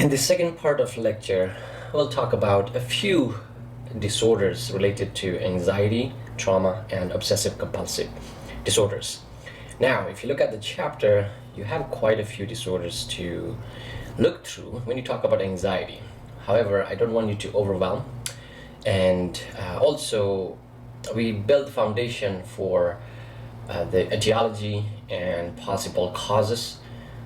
In the second part of lecture, we'll talk about a few disorders related to anxiety, trauma, and obsessive compulsive disorders. Now, if you look at the chapter, you have quite a few disorders to look through when you talk about anxiety. However, I don't want you to overwhelm, and also we build the foundation for the etiology and possible causes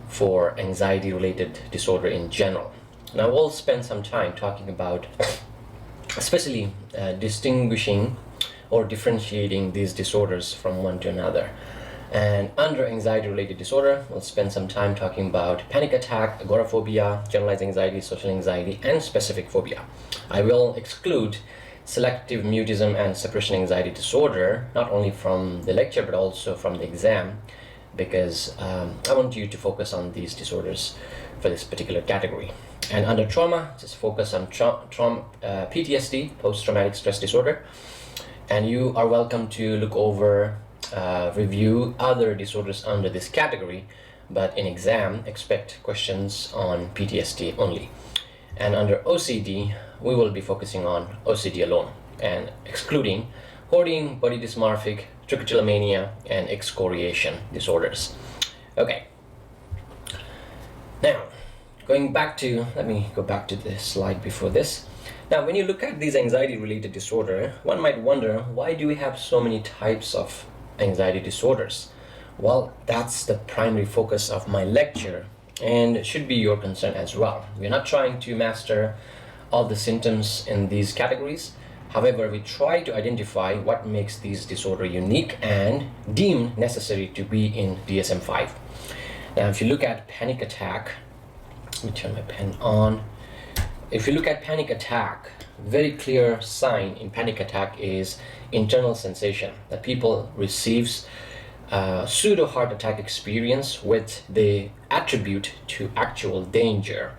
for anxiety related disorder in general. Now we'll spend some time talking about especially distinguishing or differentiating these disorders from one to another. And under anxiety related disorder, we'll spend some time talking about panic attack, agoraphobia, generalized anxiety, social anxiety, and specific phobia. I will exclude selective mutism and suppression anxiety disorder, not only from the lecture but also from the exam, because I want you to focus on these disorders for this particular category. And under trauma, just focus on PTSD, post-traumatic stress disorder. And you are welcome to look over, review other disorders under this category, but in exam, expect questions on PTSD only. And under OCD, we will be focusing on OCD alone and excluding hoarding, body dysmorphic, trichotillomania, and excoriation disorders. Okay. Now, let me go back to the slide before this. Now, when you look at these anxiety-related disorder, one might wonder, why do we have so many types of anxiety disorders? Well, that's the primary focus of my lecture, and it should be your concern as well. We're not trying to master all the symptoms in these categories. However, we try to identify what makes these disorders unique and deemed necessary to be in DSM-5. Now, if you look at panic attack, let me turn my pen on. If you look at panic attack, very clear sign in panic attack is internal sensation that people receives pseudo heart attack experience with the attribute to actual danger.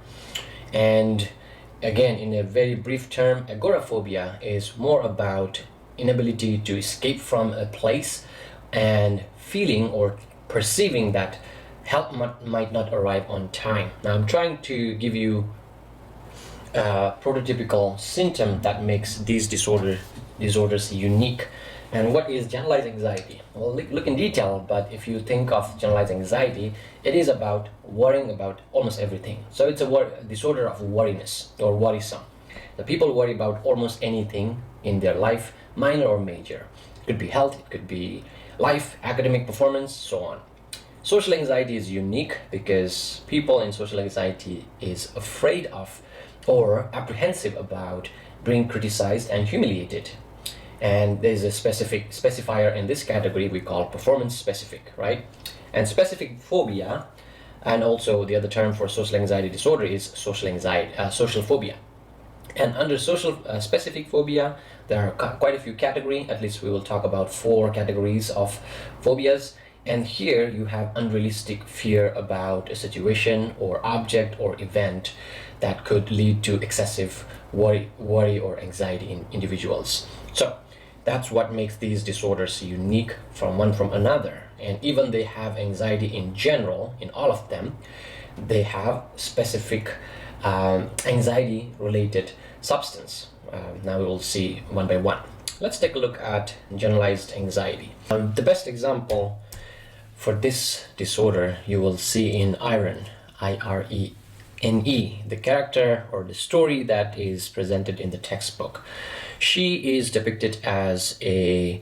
And again, in a very brief term, agoraphobia is more about inability to escape from a place and feeling or perceiving that help might not arrive on time. Now, I'm trying to give you a prototypical symptom that makes these disorders unique. And what is generalized anxiety? Well, look in detail, but if you think of generalized anxiety, it is about worrying about almost everything. So it's a disorder of worriness or worrisome. The people worry about almost anything in their life, minor or major. It could be health, it could be life, academic performance, so on. Social anxiety is unique because people in social anxiety is afraid of or apprehensive about being criticized and humiliated. And there's a specific specifier in this category we call performance specific, right? And specific phobia, and also the other term for social anxiety disorder is social phobia. And under social specific phobia, there are quite a few categories. At least we will talk about 4 categories of phobias. And here you have unrealistic fear about a situation or object or event that could lead to excessive worry or anxiety in individuals. So that's what makes these disorders unique from another. And even they have anxiety in general, in all of them, they have specific anxiety related substance. Now we will see one by one. Let's take a look at generalized anxiety. The best example for this disorder you will see in Irene, Irene, the character or the story that is presented in the textbook. She is depicted as an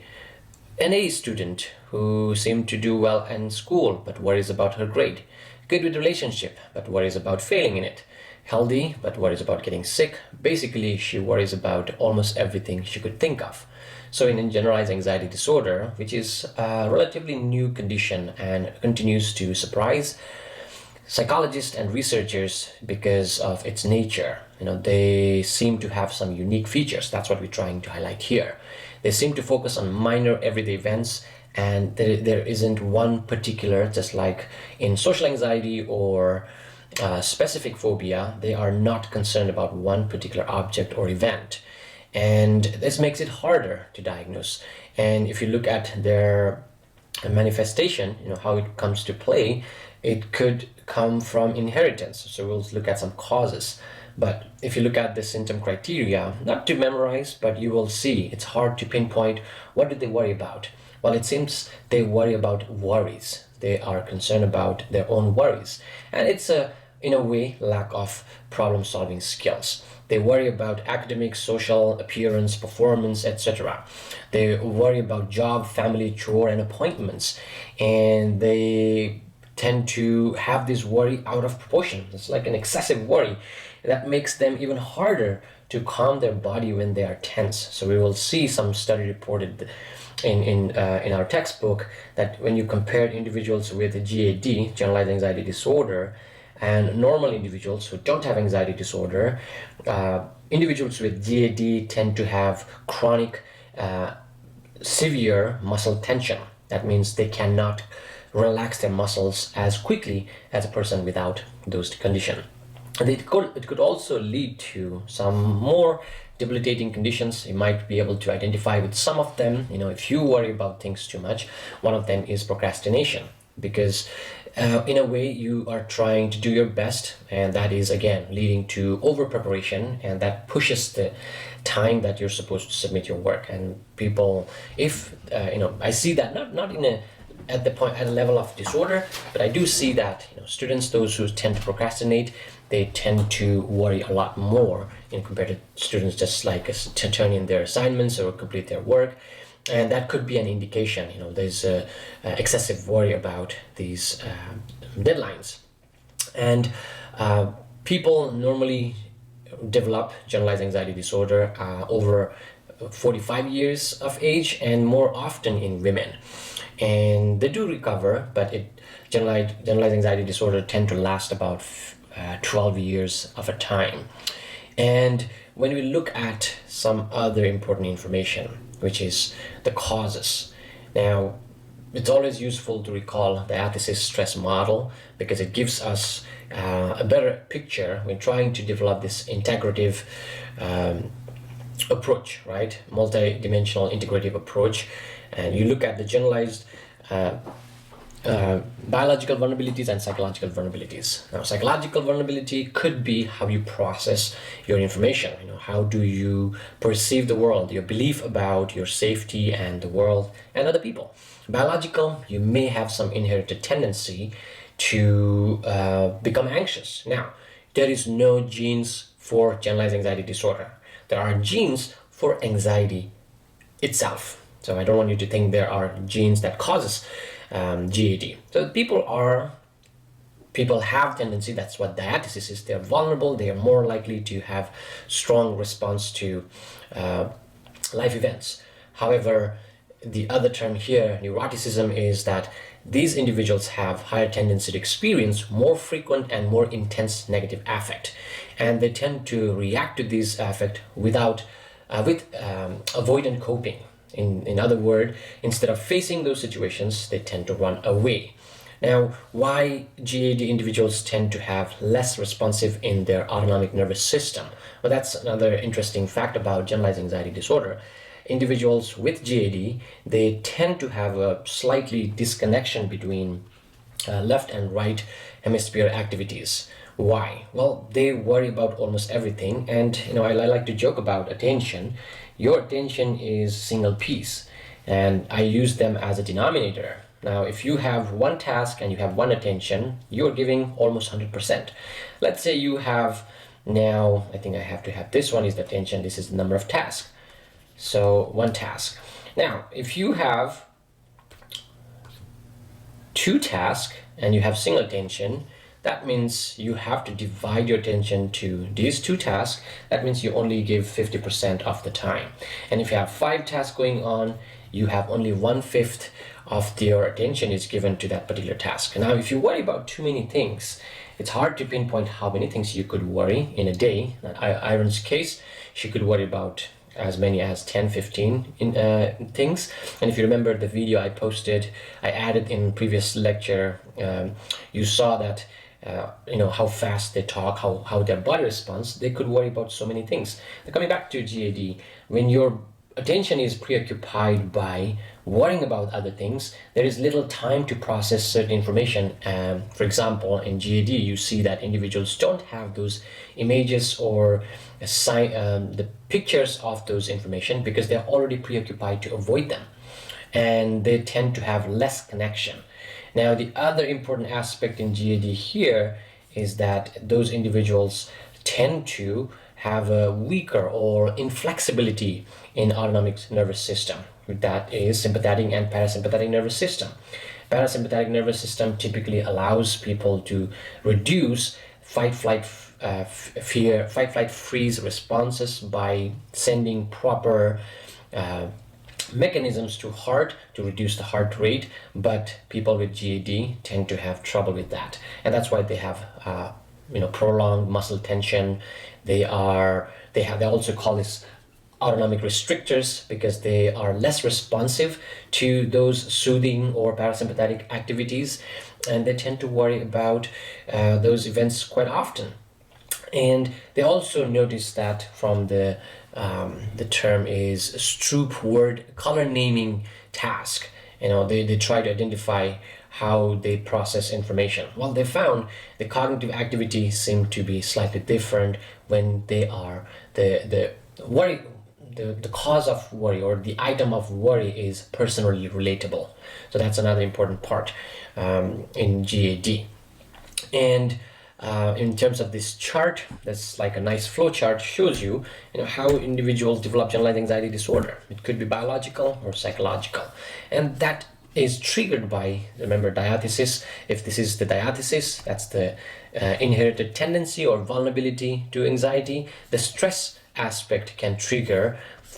A student who seemed to do well in school but worries about her grade. Good with relationship but worries about failing in it. Healthy but worries about getting sick. Basically, she worries about almost everything she could think of. So in generalized anxiety disorder, which is a relatively new condition and continues to surprise psychologists and researchers because of its nature. They seem to have some unique features. That's what we're trying to highlight here. They seem to focus on minor everyday events, and there isn't one particular, just like in social anxiety or specific phobia, they are not concerned about one particular object or event. And this makes it harder to diagnose. And if you look at their manifestation, how it comes to play, it could come from inheritance. So we'll look at some causes. But if you look at the symptom criteria, not to memorize, but you will see it's hard to pinpoint what do they worry about. Well, it seems they worry about worries. They are concerned about their own worries. And it's in a way, lack of problem solving skills. They worry about academic, social, appearance, performance, etc. They worry about job, family, chore, and appointments. And they tend to have this worry out of proportion. It's like an excessive worry that makes them even harder to calm their body when they are tense. So we will see some study reported in our textbook that when you compare individuals with GAD, generalized anxiety disorder, and normal individuals who don't have anxiety disorder, individuals with GAD tend to have chronic severe muscle tension. That means they cannot relax their muscles as quickly as a person without those conditions. And it could also lead to some more debilitating conditions. You might be able to identify with some of them. If you worry about things too much, one of them is procrastination, because in a way you are trying to do your best, and that is again leading to over preparation, and that pushes the time that you're supposed to submit your work. And people, if I see that not in a at a level of disorder, but I do see that students, those who tend to procrastinate, they tend to worry a lot more compared to students just like us to turn in their assignments or complete their work. And that could be an indication there's excessive worry about these deadlines. And people normally develop generalized anxiety disorder over 45 years of age, and more often in women. And they do recover, but generalized anxiety disorder tend to last about 12 years of a time. And when we look at some other important information, which is the causes. Now, it's always useful to recall the Athesis stress model, because it gives us a better picture when trying to develop this integrative approach, right? Multi-dimensional integrative approach. And you look at the generalized biological vulnerabilities and psychological vulnerabilities. Now, psychological vulnerability could be how you process your information. How do you perceive the world, your belief about your safety and the world and other people. Biological, you may have some inherited tendency to become anxious. Now, there is no genes for generalized anxiety disorder. There are genes for anxiety itself. So I don't want you to think there are genes that causes GAD. So people have tendency, that's what diathesis is, they're vulnerable, they are more likely to have strong response to life events. However, the other term here, neuroticism, is that these individuals have higher tendency to experience more frequent and more intense negative affect, and they tend to react to these affect with avoidant coping. In other words, instead of facing those situations, they tend to run away. Now, why GAD individuals tend to have less responsive in their autonomic nervous system? Well, that's another interesting fact about generalized anxiety disorder. Individuals with GAD, they tend to have a slightly disconnection between left and right hemisphere activities. Why? Well, they worry about almost everything, and I like to joke about attention. Your attention is single piece, and I use them as a denominator. Now, if you have one task and you have one attention, you're giving almost 100%. Let's say you have now, I think I have to have this one is the attention, this is the number of tasks. So one task. Now, if you have two tasks and you have single attention, that means you have to divide your attention to these two tasks. That means you only give 50% of the time. And if you have 5 tasks going on, you have only 1/5 of your attention is given to that particular task. Now, if you worry about too many things, it's hard to pinpoint how many things you could worry in a day. In Iron's case, she could worry about as many as 10, 15 things. And if you remember the video I posted, I added in previous lecture, you saw that how fast they talk, how their body responds, they could worry about so many things. Now, coming back to GAD, when your attention is preoccupied by worrying about other things, there is little time to process certain information. For example, in GAD, you see that individuals don't have those images or the pictures of those information because they're already preoccupied to avoid them, and they tend to have less connection. Now, the other important aspect in GAD here is that those individuals tend to have a weaker or inflexibility in autonomic nervous system, that is sympathetic and parasympathetic nervous system. Parasympathetic nervous system typically allows people to reduce fight flight freeze responses by sending proper mechanisms to heart to reduce the heart rate, but people with GAD tend to have trouble with that, and that's why they have prolonged muscle tension. They also call this autonomic restrictors because they are less responsive to those soothing or parasympathetic activities, and they tend to worry about those events quite often. And they also notice that from the term is Stroop word color naming task. They try to identify how they process information. Well, they found the cognitive activity seemed to be slightly different when they are the worry. The cause of worry or the item of worry is personally relatable. So that's another important part in GAD. And in terms of this chart, that's like a nice flow chart, shows you, how individuals develop generalized anxiety disorder. It could be biological or psychological, and that is triggered by, remember, diathesis. If this is the diathesis, that's the inherited tendency or vulnerability to anxiety. The stress aspect can trigger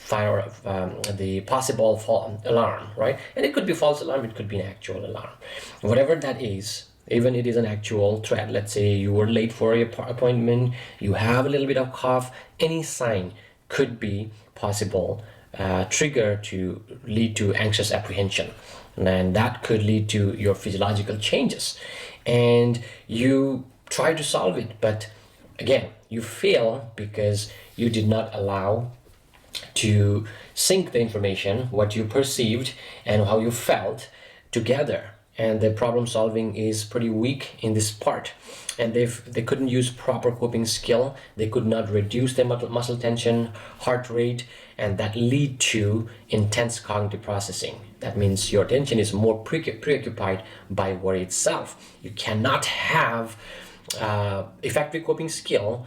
the possible alarm, right? And it could be false alarm, it could be an actual alarm. Whatever that is, even it is an actual threat. Let's say you were late for your appointment, you have a little bit of cough, any sign could be possible trigger to lead to anxious apprehension, and that could lead to your physiological changes, and you try to solve it, but again you fail because you did not allow to sync the information, what you perceived and how you felt, together, and the problem solving is pretty weak in this part, and they couldn't use proper coping skill. They could not reduce their muscle tension, heart rate, and that lead to intense cognitive processing. That means your attention is more preoccupied by worry itself. You cannot have effective coping skill,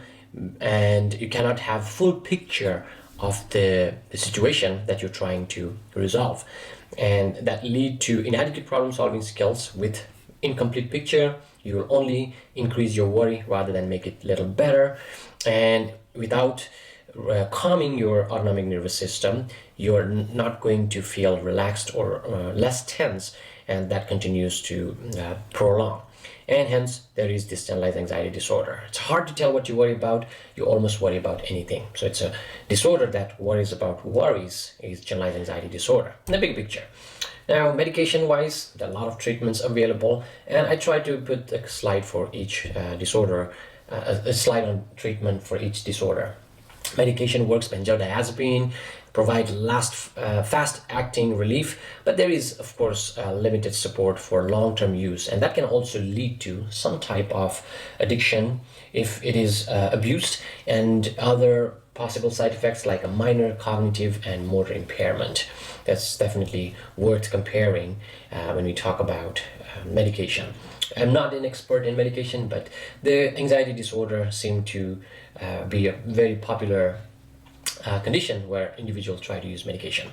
and you cannot have full picture of the situation that you're trying to resolve, and that lead to inadequate problem solving skills. With incomplete picture, you will only increase your worry rather than make it a little better, and without calming your autonomic nervous system, you're not going to feel relaxed or less tense, and that continues to prolong. And hence there is this generalized anxiety disorder. It's hard to tell what you worry about. You almost worry about anything. So it's a disorder that worries about worries, is generalized anxiety disorder in the big picture. Now, medication wise, there are a lot of treatments available, and I try to put a slide for each disorder, a slide on treatment for each disorder. Medication works. Benzodiazepine provide fast-acting relief, but there is, of course, limited support for long-term use, and that can also lead to some type of addiction if it is abused, and other possible side effects like a minor cognitive and motor impairment. That's definitely worth comparing when we talk about medication. I'm not an expert in medication, but the anxiety disorder seemed to be a very popular condition where individuals try to use medication.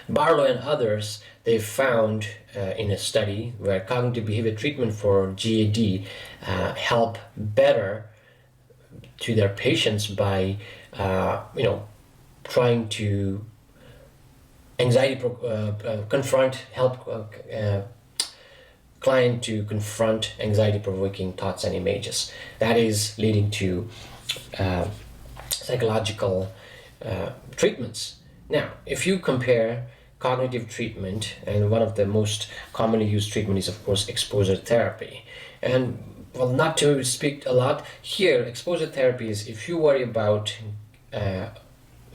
Barlow and others, they found in a study where cognitive behavior treatment for GAD help better to their patients by trying to help client to confront anxiety-provoking thoughts and images. That is leading to psychological treatments. Now, if you compare cognitive treatment, and one of the most commonly used treatment is, of course, exposure therapy. And well, not to speak a lot here, exposure therapy is if you worry about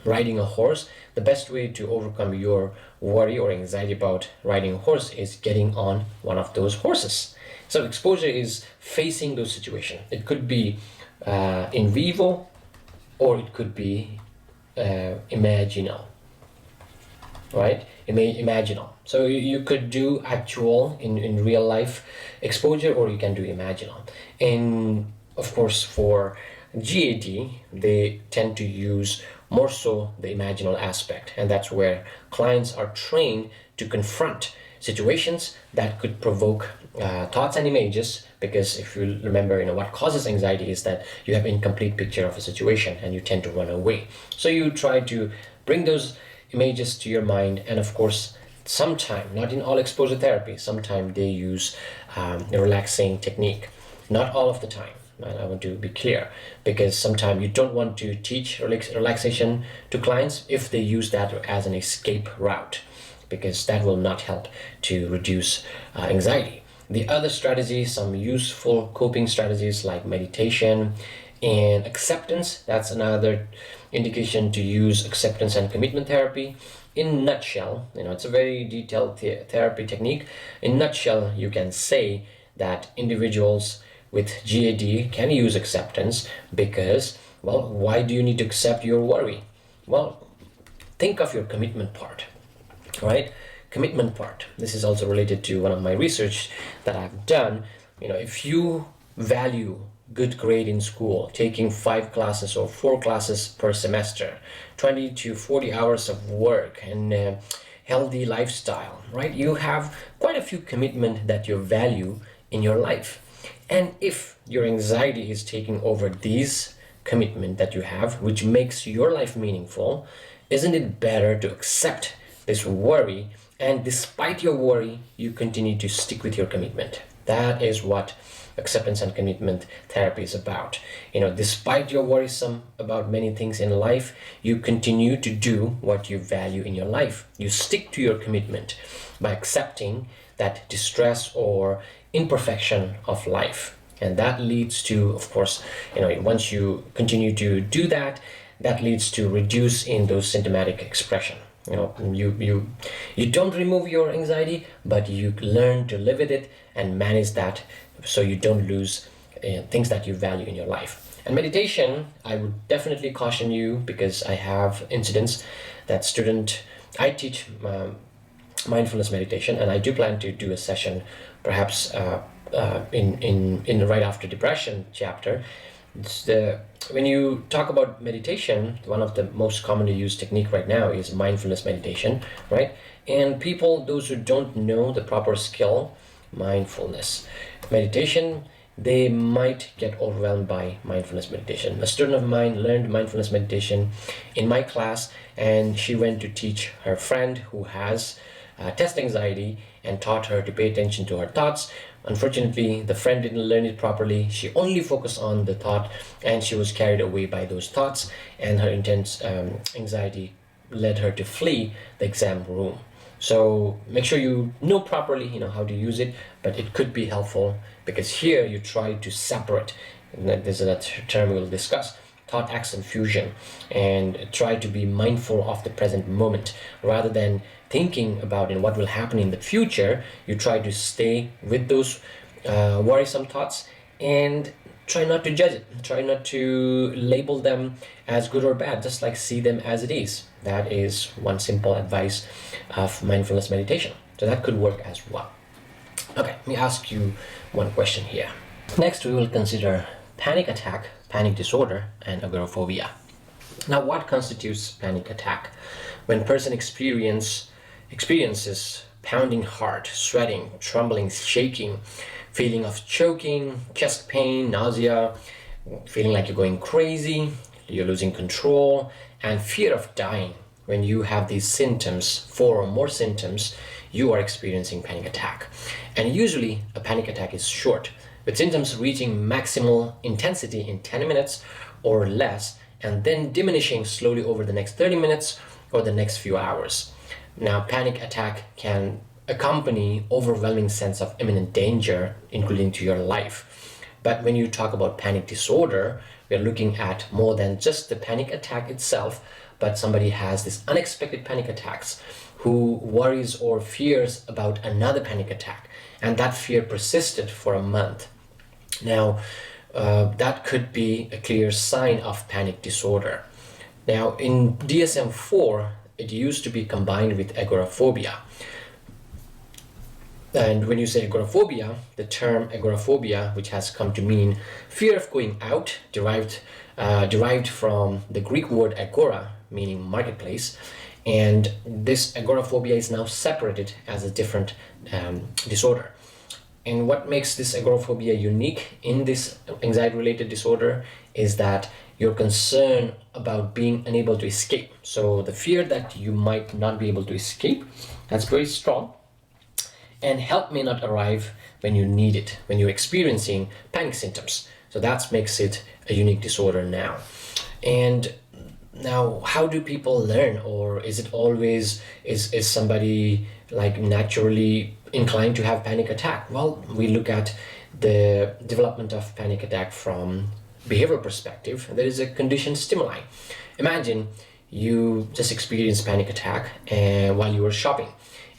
riding a horse, the best way to overcome your worry or anxiety about riding a horse is getting on one of those horses. So exposure is facing those situations. It could be in vivo, or it could be imaginal, right? Imaginal. So you could do actual in real life exposure, or you can do imaginal. And of course, for GAD, they tend to use more so the imaginal aspect, and that's where clients are trained to confront situations that could provoke thoughts and images. Because if you remember, what causes anxiety is that you have incomplete picture of a situation and you tend to run away. So you try to bring those images to your mind, and of course, sometime, not in all exposure therapy, sometimes they use a relaxing technique. Not all of the time, and I want to be clear, because sometimes you don't want to teach relaxation to clients if they use that as an escape route, because that will not help to reduce anxiety. The other strategies, some useful coping strategies like meditation and acceptance, that's another indication to use acceptance and commitment therapy. In nutshell, it's a very detailed therapy technique. In nutshell, you can say that individuals with GAD can use acceptance because, well, why do you need to accept your worry? Well, think of your commitment part, right? Commitment part. This is also related to one of my research that I've done. If you value good grade in school, taking 5 classes or 4 classes per semester, 20 to 40 hours of work, and healthy lifestyle, right? You have quite a few commitment that you value in your life. And if your anxiety is taking over these commitment that you have, which makes your life meaningful, isn't it better to accept this worry, and despite your worry, you continue to stick with your commitment? That is what acceptance and commitment therapy is about. Despite your worrisome about many things in life, you continue to do what you value in your life. You stick to your commitment by accepting that distress or imperfection of life. And that leads to, of course, once you continue to do that, that leads to reduce in those symptomatic expression. You don't remove your anxiety, but you learn to live with it and manage that, so you don't lose things that you value in your life. And meditation, I would definitely caution you, because I have incidents that I teach mindfulness meditation, and I do plan to do a session perhaps in right after depression chapter. When you talk about meditation, one of the most commonly used technique right now is mindfulness meditation, right? And those who don't know the proper skill, mindfulness meditation, they might get overwhelmed by mindfulness meditation. A student of mine learned mindfulness meditation in my class, and she went to teach her friend who has test anxiety, and taught her to pay attention to her thoughts. Unfortunately, the friend didn't learn it properly. She only focused on the thought, and she was carried away by those thoughts, and her intense anxiety led her to flee the exam room. So make sure you know properly how to use it, but it could be helpful, because here you try to separate, and this is a term we'll discuss, thought action fusion, and try to be mindful of the present moment rather than thinking about what will happen in the future. You try to stay with those worrisome thoughts and try not to judge it, try not to label them as good or bad, just like see them as it is. That is one simple advice of mindfulness meditation. So that could work as well. Okay, let me ask you one question here. Next, we will consider panic attack, panic disorder, and agoraphobia. Now, what constitutes panic attack? When person experiences pounding heart, sweating, trembling, shaking, feeling of choking, chest pain, nausea, feeling like you're going crazy, you're losing control, and fear of dying. When you have these symptoms, 4 or more symptoms, you are experiencing panic attack. And usually a panic attack is short, with symptoms reaching maximal intensity in 10 minutes or less, and then diminishing slowly over the next 30 minutes or the next few hours. Now, panic attack can accompany overwhelming sense of imminent danger, including to your life. But when you talk about panic disorder, we're looking at more than just the panic attack itself, but somebody has this unexpected panic attacks, who worries or fears about another panic attack, and that fear persisted for a month. Now, that could be a clear sign of panic disorder. Now, in DSM-4, it used to be combined with agoraphobia. And when you say agoraphobia, the term agoraphobia, which has come to mean fear of going out, derived from the Greek word agora, meaning marketplace, and this agoraphobia is now separated as a different disorder. And what makes this agoraphobia unique in this anxiety-related disorder is that your concern about being unable to escape. So the fear that you might not be able to escape, that's very strong. And help may not arrive when you need it, when you're experiencing panic symptoms. So that makes it a unique disorder now. And now, how do people learn, or is it always, is somebody like naturally inclined to have panic attack? Well, we look at the development of panic attack from behavioral perspective. There is a conditioned stimuli. Imagine you just experienced panic attack while you were shopping,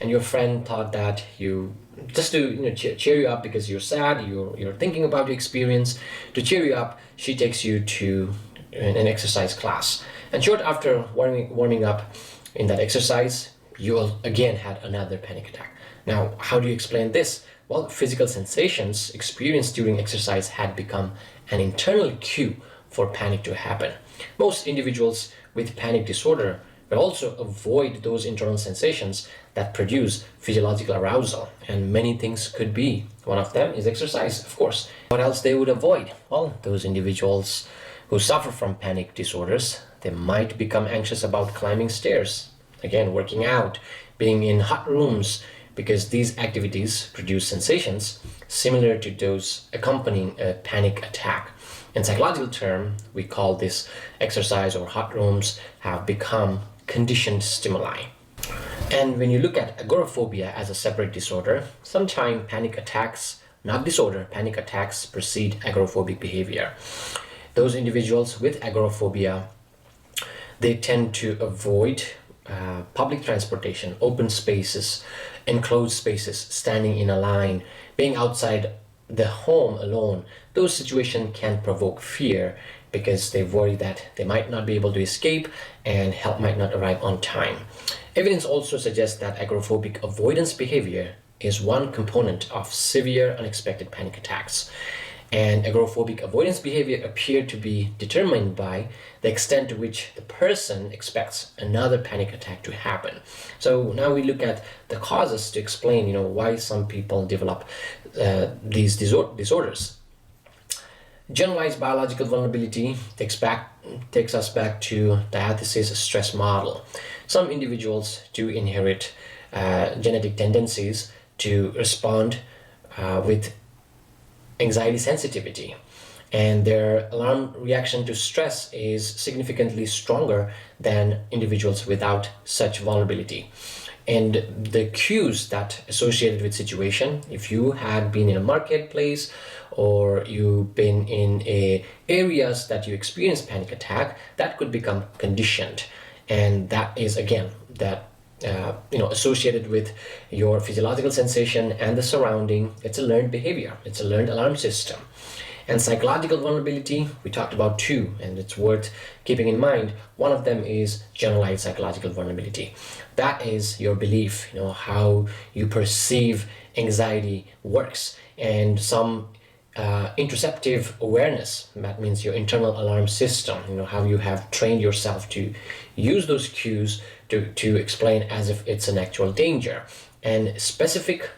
and your friend thought that you, just to cheer you up because you're sad, you're thinking about the experience, to cheer you up, she takes you to an exercise class. And short after warming up in that exercise, you again had another panic attack. Now, how do you explain this? Well, physical sensations experienced during exercise had become an internal cue for panic to happen. Most individuals with panic disorder will also avoid those internal sensations that produce physiological arousal, and many things could be. One of them is exercise, of course. What else they would avoid? Well, those individuals who suffer from panic disorders, they might become anxious about climbing stairs, again, working out, being in hot rooms, because these activities produce sensations similar to those accompanying a panic attack. In psychological term, we call this exercise or hot rooms have become conditioned stimuli. And when you look at agoraphobia as a separate disorder, sometimes panic attacks, not disorder, panic attacks precede agoraphobic behavior. Those individuals with agoraphobia, they tend to avoid public transportation, open spaces, enclosed spaces, standing in a line, being outside the home alone. Those situations can provoke fear because they worry that they might not be able to escape and help might not arrive on time. Evidence also suggests that agoraphobic avoidance behavior is one component of severe unexpected panic attacks. And agoraphobic avoidance behavior appeared to be determined by the extent to which the person expects another panic attack to happen. So now we look at the causes to explain, why some people develop these disorders. Generalized biological vulnerability takes us back to diathesis stress model. Some individuals do inherit genetic tendencies to respond with anxiety sensitivity, and their alarm reaction to stress is significantly stronger than individuals without such vulnerability. And the cues that associated with situation, if you had been in a marketplace or you've been in areas that you experience panic attack, that could become conditioned, and that is again that associated with your physiological sensation and the surrounding. It's a learned behavior. It's a learned alarm system. And psychological vulnerability, we talked about two, and it's worth keeping in mind. One of them is generalized psychological vulnerability. That is your belief, how you perceive anxiety works, and some interoceptive awareness. That means your internal alarm system, how you have trained yourself to use those cues to explain as if it's an actual danger. And specific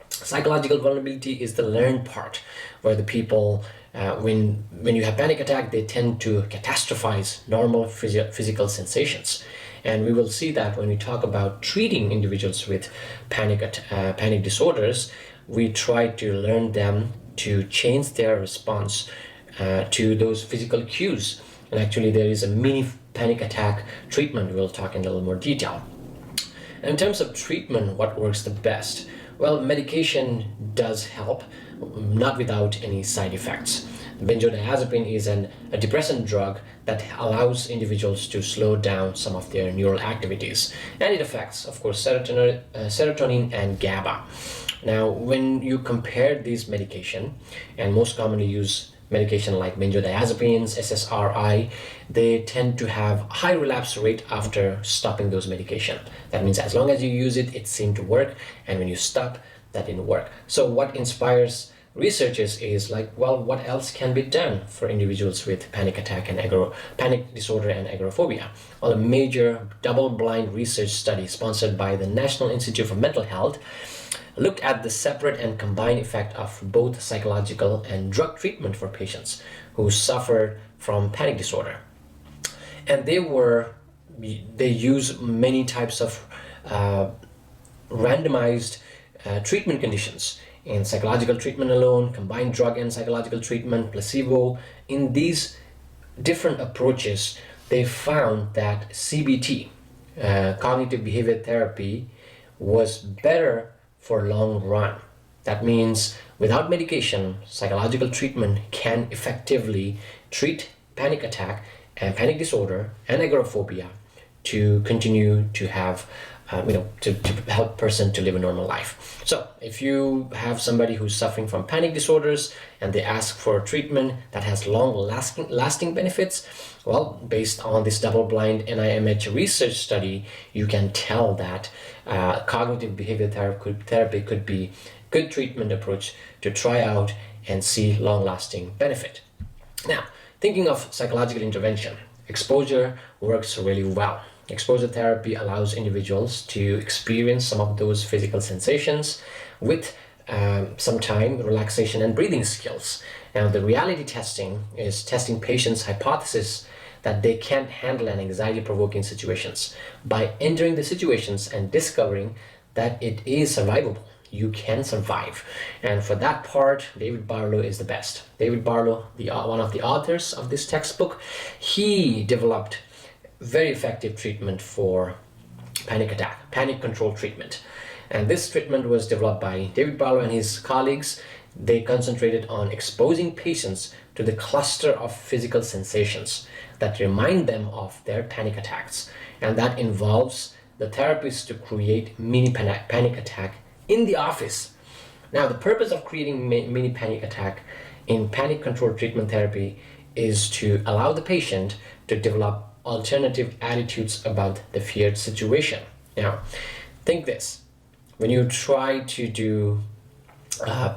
psychological vulnerability is the learned part, where the people, when you have panic attack, they tend to catastrophize normal physical sensations. And we will see that when we talk about treating individuals with panic disorders, we try to learn them to change their response to those physical cues. And actually there is a mini panic attack treatment we'll talk in a little more detail. And in terms of treatment, what works the best? Well, medication does help, not without any side effects. Benzodiazepine is a depressant drug that allows individuals to slow down some of their neural activities, and it affects, of course, serotonin and GABA. Now, when you compare these medication, and most commonly used medication like benzodiazepines, SSRI, they tend to have high relapse rate after stopping those medication. That means as long as you use it, it seemed to work, and when you stop, that didn't work. So what inspires researchers is like, well, what else can be done for individuals with panic attack and panic disorder and agoraphobia? Well, a major double-blind research study sponsored by the National Institute for Mental Health looked at the separate and combined effect of both psychological and drug treatment for patients who suffer from panic disorder. And they use many types of randomized treatment conditions. In psychological treatment alone, combined drug and psychological treatment, placebo. In these different approaches, they found that CBT, cognitive behavior therapy, was better for long run. That means without medication, psychological treatment can effectively treat panic attack and panic disorder and agoraphobia to continue to have to help person to live a normal life. So if you have somebody who's suffering from panic disorders and they ask for treatment that has long lasting benefits, well, based on this double-blind NIMH research study, you can tell that cognitive behavior therapy could be good treatment approach to try out and see long-lasting benefit. Now, thinking of psychological intervention, exposure works really well. Exposure therapy allows individuals to experience some of those physical sensations with some time, relaxation, and breathing skills. Now, the reality testing is testing patients' hypothesis that they can't handle an anxiety-provoking situations by entering the situations and discovering that it is survivable. You can survive. And for that part, David Barlow is the best. David Barlow, one of the authors of this textbook, he developed very effective treatment for panic attack, panic control treatment. And this treatment was developed by David Barlow and his colleagues. They concentrated on exposing patients to the cluster of physical sensations that remind them of their panic attacks. And that involves the therapist to create mini panic attack in the office. Now, the purpose of creating mini panic attack in panic control treatment therapy is to allow the patient to develop alternative attitudes about the feared situation. Now, think this. When you try to do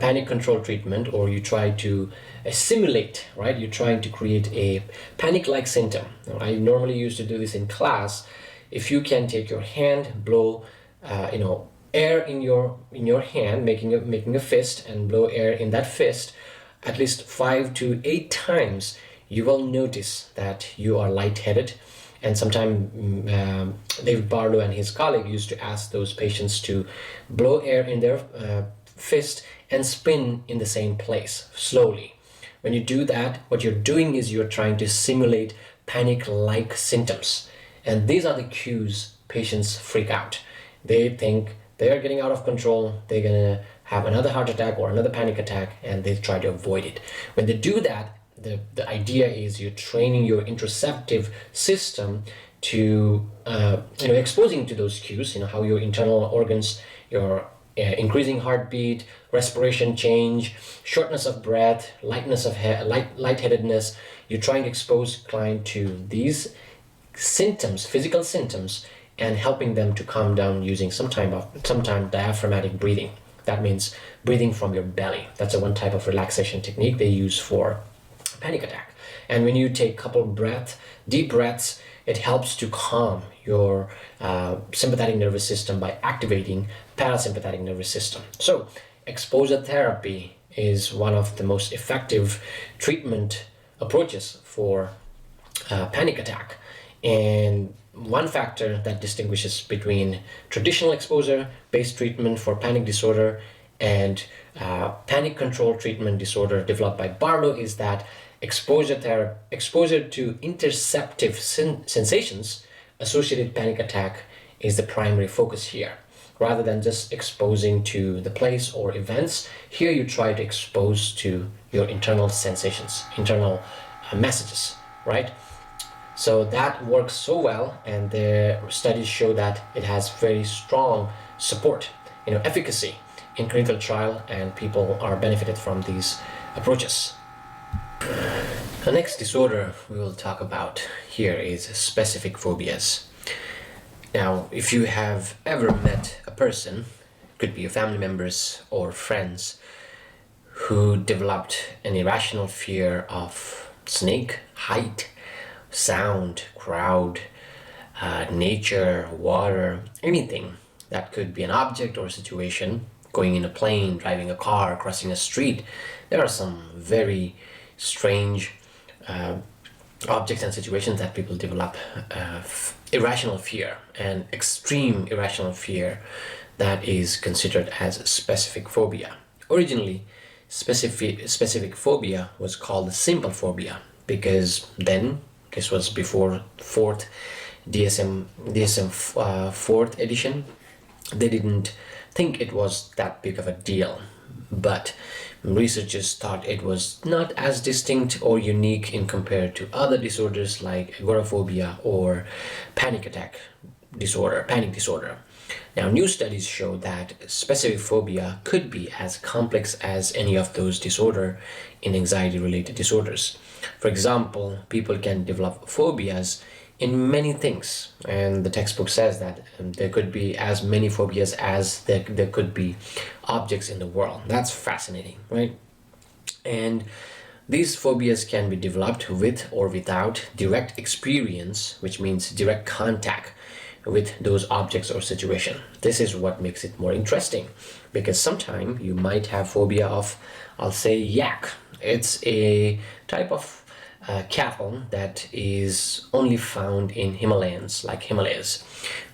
panic control treatment, or you try to simulate, right? You're trying to create a panic-like symptom. Now, I normally used to do this in class. If you can take your hand, blow, air in your hand, making a fist, and blow air in that fist at least 5 to 8 times, you will notice that you are lightheaded. And sometimes David Barlow and his colleague used to ask those patients to blow air in their fist and spin in the same place slowly. When you do that, what you're doing is you're trying to simulate panic-like symptoms. And these are the cues patients freak out. They think they're getting out of control, they're gonna have another heart attack or another panic attack, and they try to avoid it. When they do that, the idea is you're training your interoceptive system to exposing to those cues, how your internal organs, your increasing heartbeat, respiration change, shortness of breath, lightheadedness. You're trying to expose client to these symptoms, physical symptoms, and helping them to calm down using sometime diaphragmatic breathing. That means breathing from your belly. That's one type of relaxation technique they use for panic attack. And when you take a couple deep breaths, it helps to calm your sympathetic nervous system by activating parasympathetic nervous system. So exposure therapy is one of the most effective treatment approaches for panic attack. And one factor that distinguishes between traditional exposure-based treatment for panic disorder and panic control treatment disorder developed by Barlow is that exposure to interoceptive sensations associated panic attack is the primary focus here, rather than just exposing to the place or events. Here you try to expose to your internal sensations, internal messages, right? So that works so well, and the studies show that it has very strong support, efficacy in clinical trial, and people are benefited from these approaches. The next disorder we will talk about here is specific phobias. Now, if you have ever met a person, could be your family members or friends, who developed an irrational fear of snake, height, sound, crowd, nature, water, anything that could be an object or a situation, going in a plane, driving a car, crossing a street. There are some very strange objects and situations that people develop irrational fear, and extreme irrational fear that is considered as specific phobia. Originally, specific phobia was called simple phobia, because then, this was before fourth DSM fourth edition, they didn't think it was that big of a deal. But researchers thought it was not as distinct or unique in compared to other disorders like agoraphobia or panic disorder. Now, new studies show that specific phobia could be as complex as any of those disorders in anxiety-related disorders. For example, people can develop phobias in many things, and the textbook says that there could be as many phobias as there could be objects in the world. That's fascinating, right? And these phobias can be developed with or without direct experience, which means direct contact with those objects or situation. This is what makes it more interesting, because sometimes you might have phobia of, I'll say, yak. It's a type of cattle that is only found in Himalayas.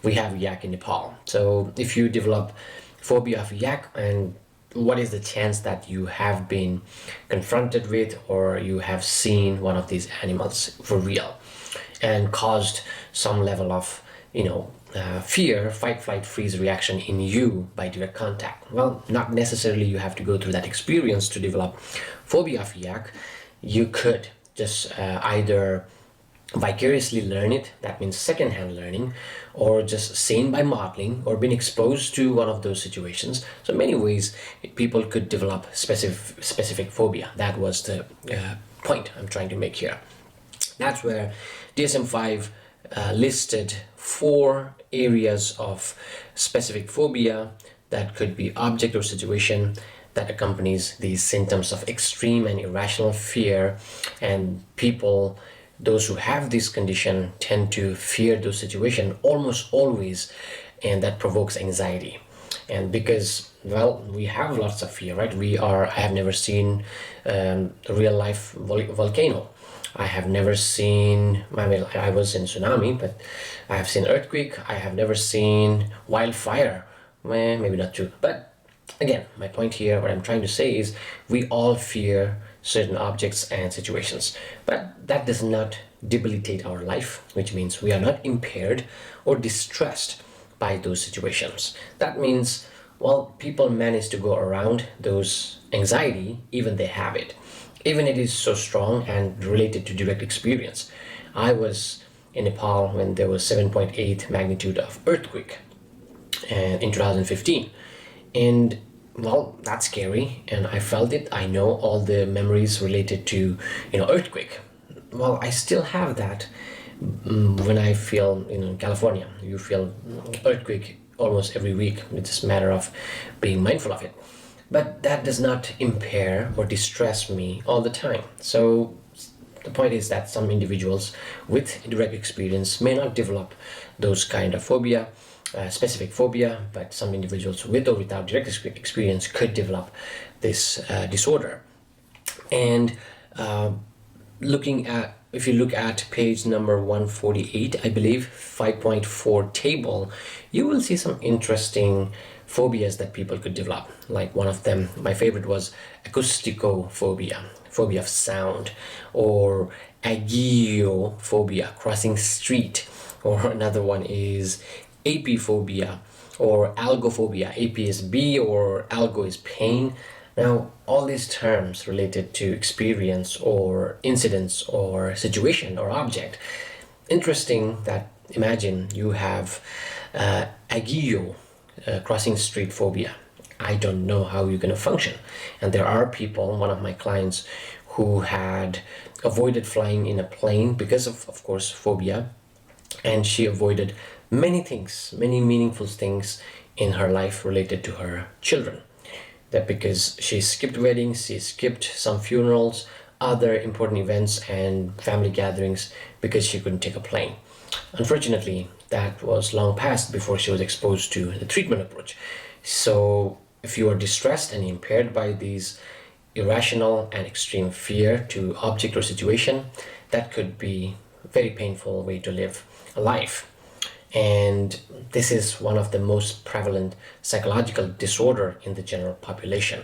We have yak in Nepal. So if you develop phobia of yak, and what is the chance that you have been confronted with or you have seen one of these animals for real and caused some level of fear, fight, flight, freeze reaction in you by direct contact? Well, not necessarily you have to go through that experience to develop phobia of yak. You could just either vicariously learn it, that means secondhand learning, or just seen by modeling or being exposed to one of those situations. So many ways people could develop specific phobia. That was the point I'm trying to make here. That's where DSM-5 listed 4 areas of specific phobia that could be object or situation that accompanies these symptoms of extreme and irrational fear. And people, those who have this condition, tend to fear those situations almost always, and that provokes anxiety. And because, well, we have lots of fear, right? I have never seen a real life volcano. I have never seen, I was in tsunami, but I have seen earthquake. I have never seen wildfire. Maybe not true. But again, my point here, what I'm trying to say is we all fear certain objects and situations, but that does not debilitate our life, which means we are not impaired or distressed by those situations. That means, well, people manage to go around those anxiety, even they have it. Even it is so strong and related to direct experience. I was in Nepal when there was 7.8 magnitude of earthquake in 2015. And well, that's scary, and I felt it. I know all the memories related to, earthquake. Well, I still have that when I feel, in California, you feel earthquake almost every week. It's just a matter of being mindful of it. But that does not impair or distress me all the time. So the point is that some individuals with direct experience may not develop those kind of phobia, specific phobia, but some individuals with or without direct experience could develop this disorder. And if you look at page number 148, I believe, 5.4 table, you will see some interesting phobias that people could develop. Like one of them, my favorite, was acousticophobia, phobia of sound, or agiophobia, crossing street, or another one is apiphobia, or algophobia. AP is B or algo is pain. Now, all these terms related to experience or incidents or situation or object. Interesting that imagine you have aguillo, crossing street phobia. I don't know how you're going to function. And there are people, one of my clients, who had avoided flying in a plane because of course, phobia. And she avoided many things, many meaningful things in her life related to her children. That because she skipped weddings, she skipped some funerals, other important events and family gatherings because she couldn't take a plane. Unfortunately, that was long past before she was exposed to the treatment approach. So if you are distressed and impaired by these irrational and extreme fear to object or situation, that could be a very painful way to live a life. And this is one of the most prevalent psychological disorder in the general population.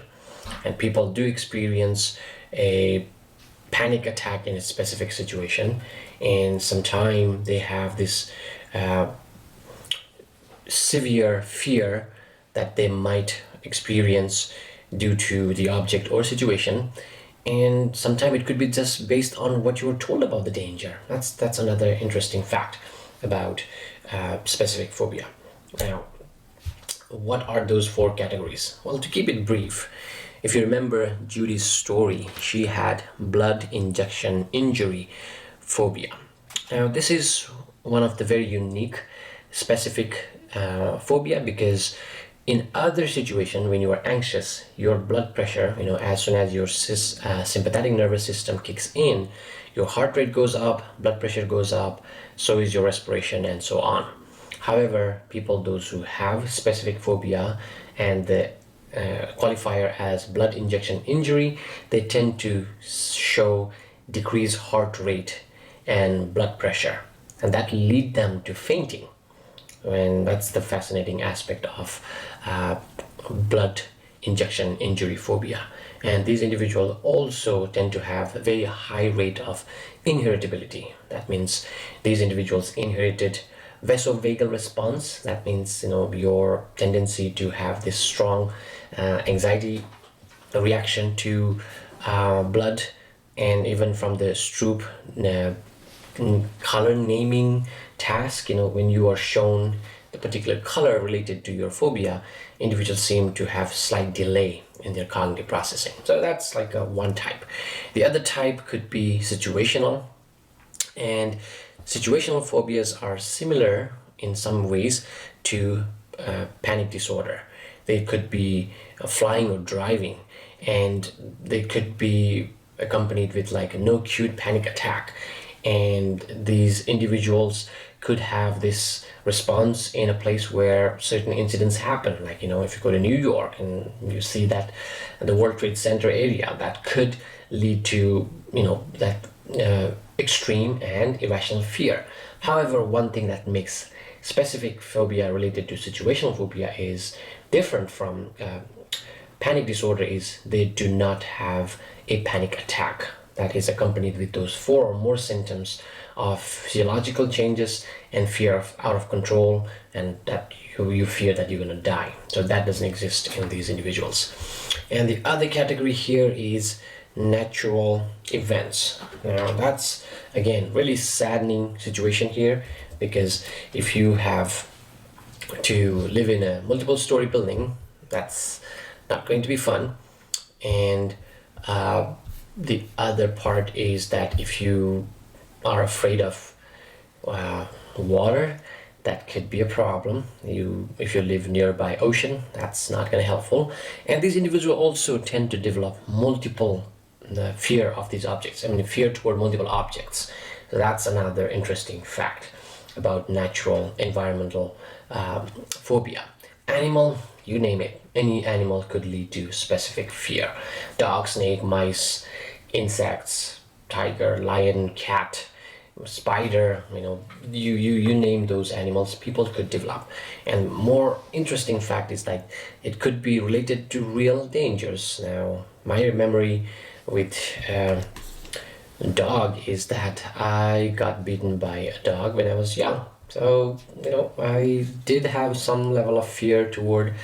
And people do experience a panic attack in a specific situation, and sometimes they have this severe fear that they might experience due to the object or situation, and sometimes it could be just based on what you were told about the danger. That's another interesting fact about specific phobia. Now, what are those four categories? Well, to keep it brief, if you remember Judy's story, she had blood injection injury phobia. Now, this is one of the very unique specific phobia, because in other situation when you are anxious, your blood pressure, as soon as your sympathetic nervous system kicks in, your heart rate goes up, blood pressure goes up, so is your respiration, and so on. However, those who have specific phobia and the qualifier as blood injection injury, they tend to show decreased heart rate and blood pressure, and that lead them to fainting. And that's the fascinating aspect of blood injection injury phobia. And these individuals also tend to have a very high rate of inheritability. That means these individuals inherited vasovagal response. That means your tendency to have this strong anxiety reaction to blood, and even from the Stroop color naming task, when you are shown the particular color related to your phobia, individuals seem to have slight delay in their cognitive processing. So that's like one type. The other type could be situational, and situational phobias are similar in some ways to panic disorder. They could be flying or driving, and they could be accompanied with like a no cute panic attack. And these individuals could have this response in a place where certain incidents happen. Like, if you go to New York and you see that the World Trade Center area, that could lead to, that extreme and irrational fear. However, one thing that makes specific phobia related to situational phobia is different from panic disorder is they do not have a panic attack that is accompanied with those 4 or more symptoms of physiological changes and fear of out of control, and that you fear that you're going to die. So that doesn't exist in these individuals. And the other category here is natural events. Now that's again really saddening situation here, because if you have to live in a multiple story building, that's not going to be fun. And the other part is that if you are afraid of water, that could be a problem. If you live nearby ocean, that's not going to helpful. And these individuals also tend to develop multiple fear of these objects. Fear toward multiple objects. So that's another interesting fact about natural environmental phobia. Animal, you name it, any animal could lead to specific fear. Dog, snake, mice, insects, tiger, lion, cat, spider, you name those animals, people could develop. And more interesting fact is that it could be related to real dangers. Now, my memory with dog is that I got bitten by a dog when I was young, So, I did have some level of fear toward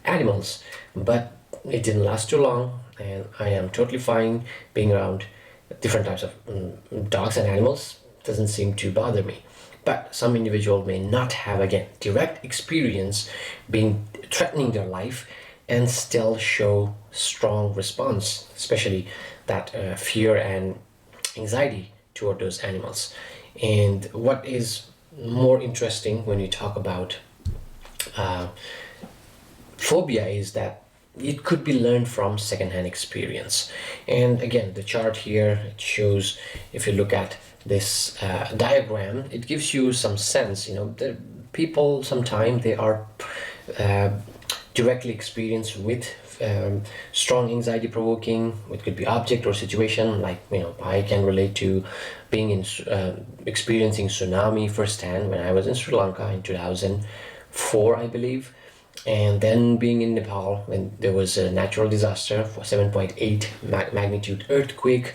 animals, but it didn't last too long, and I am totally fine being around different types of dogs and animals. Doesn't seem to bother me. But some individual may not have, again, direct experience being threatening their life and still show strong response, especially that fear and anxiety toward those animals. And what is more interesting when you talk about uh, phobia is that it could be learned from secondhand experience. And again, the chart here, it shows, if you look at this diagram, it gives you some sense. The people sometimes they are uh, directly experienced with strong anxiety provoking. It could be object or situation, like I can relate to being in experiencing tsunami firsthand when I was in Sri Lanka in 2004, I believe, and then being in Nepal when there was a natural disaster for 7.8 magnitude earthquake,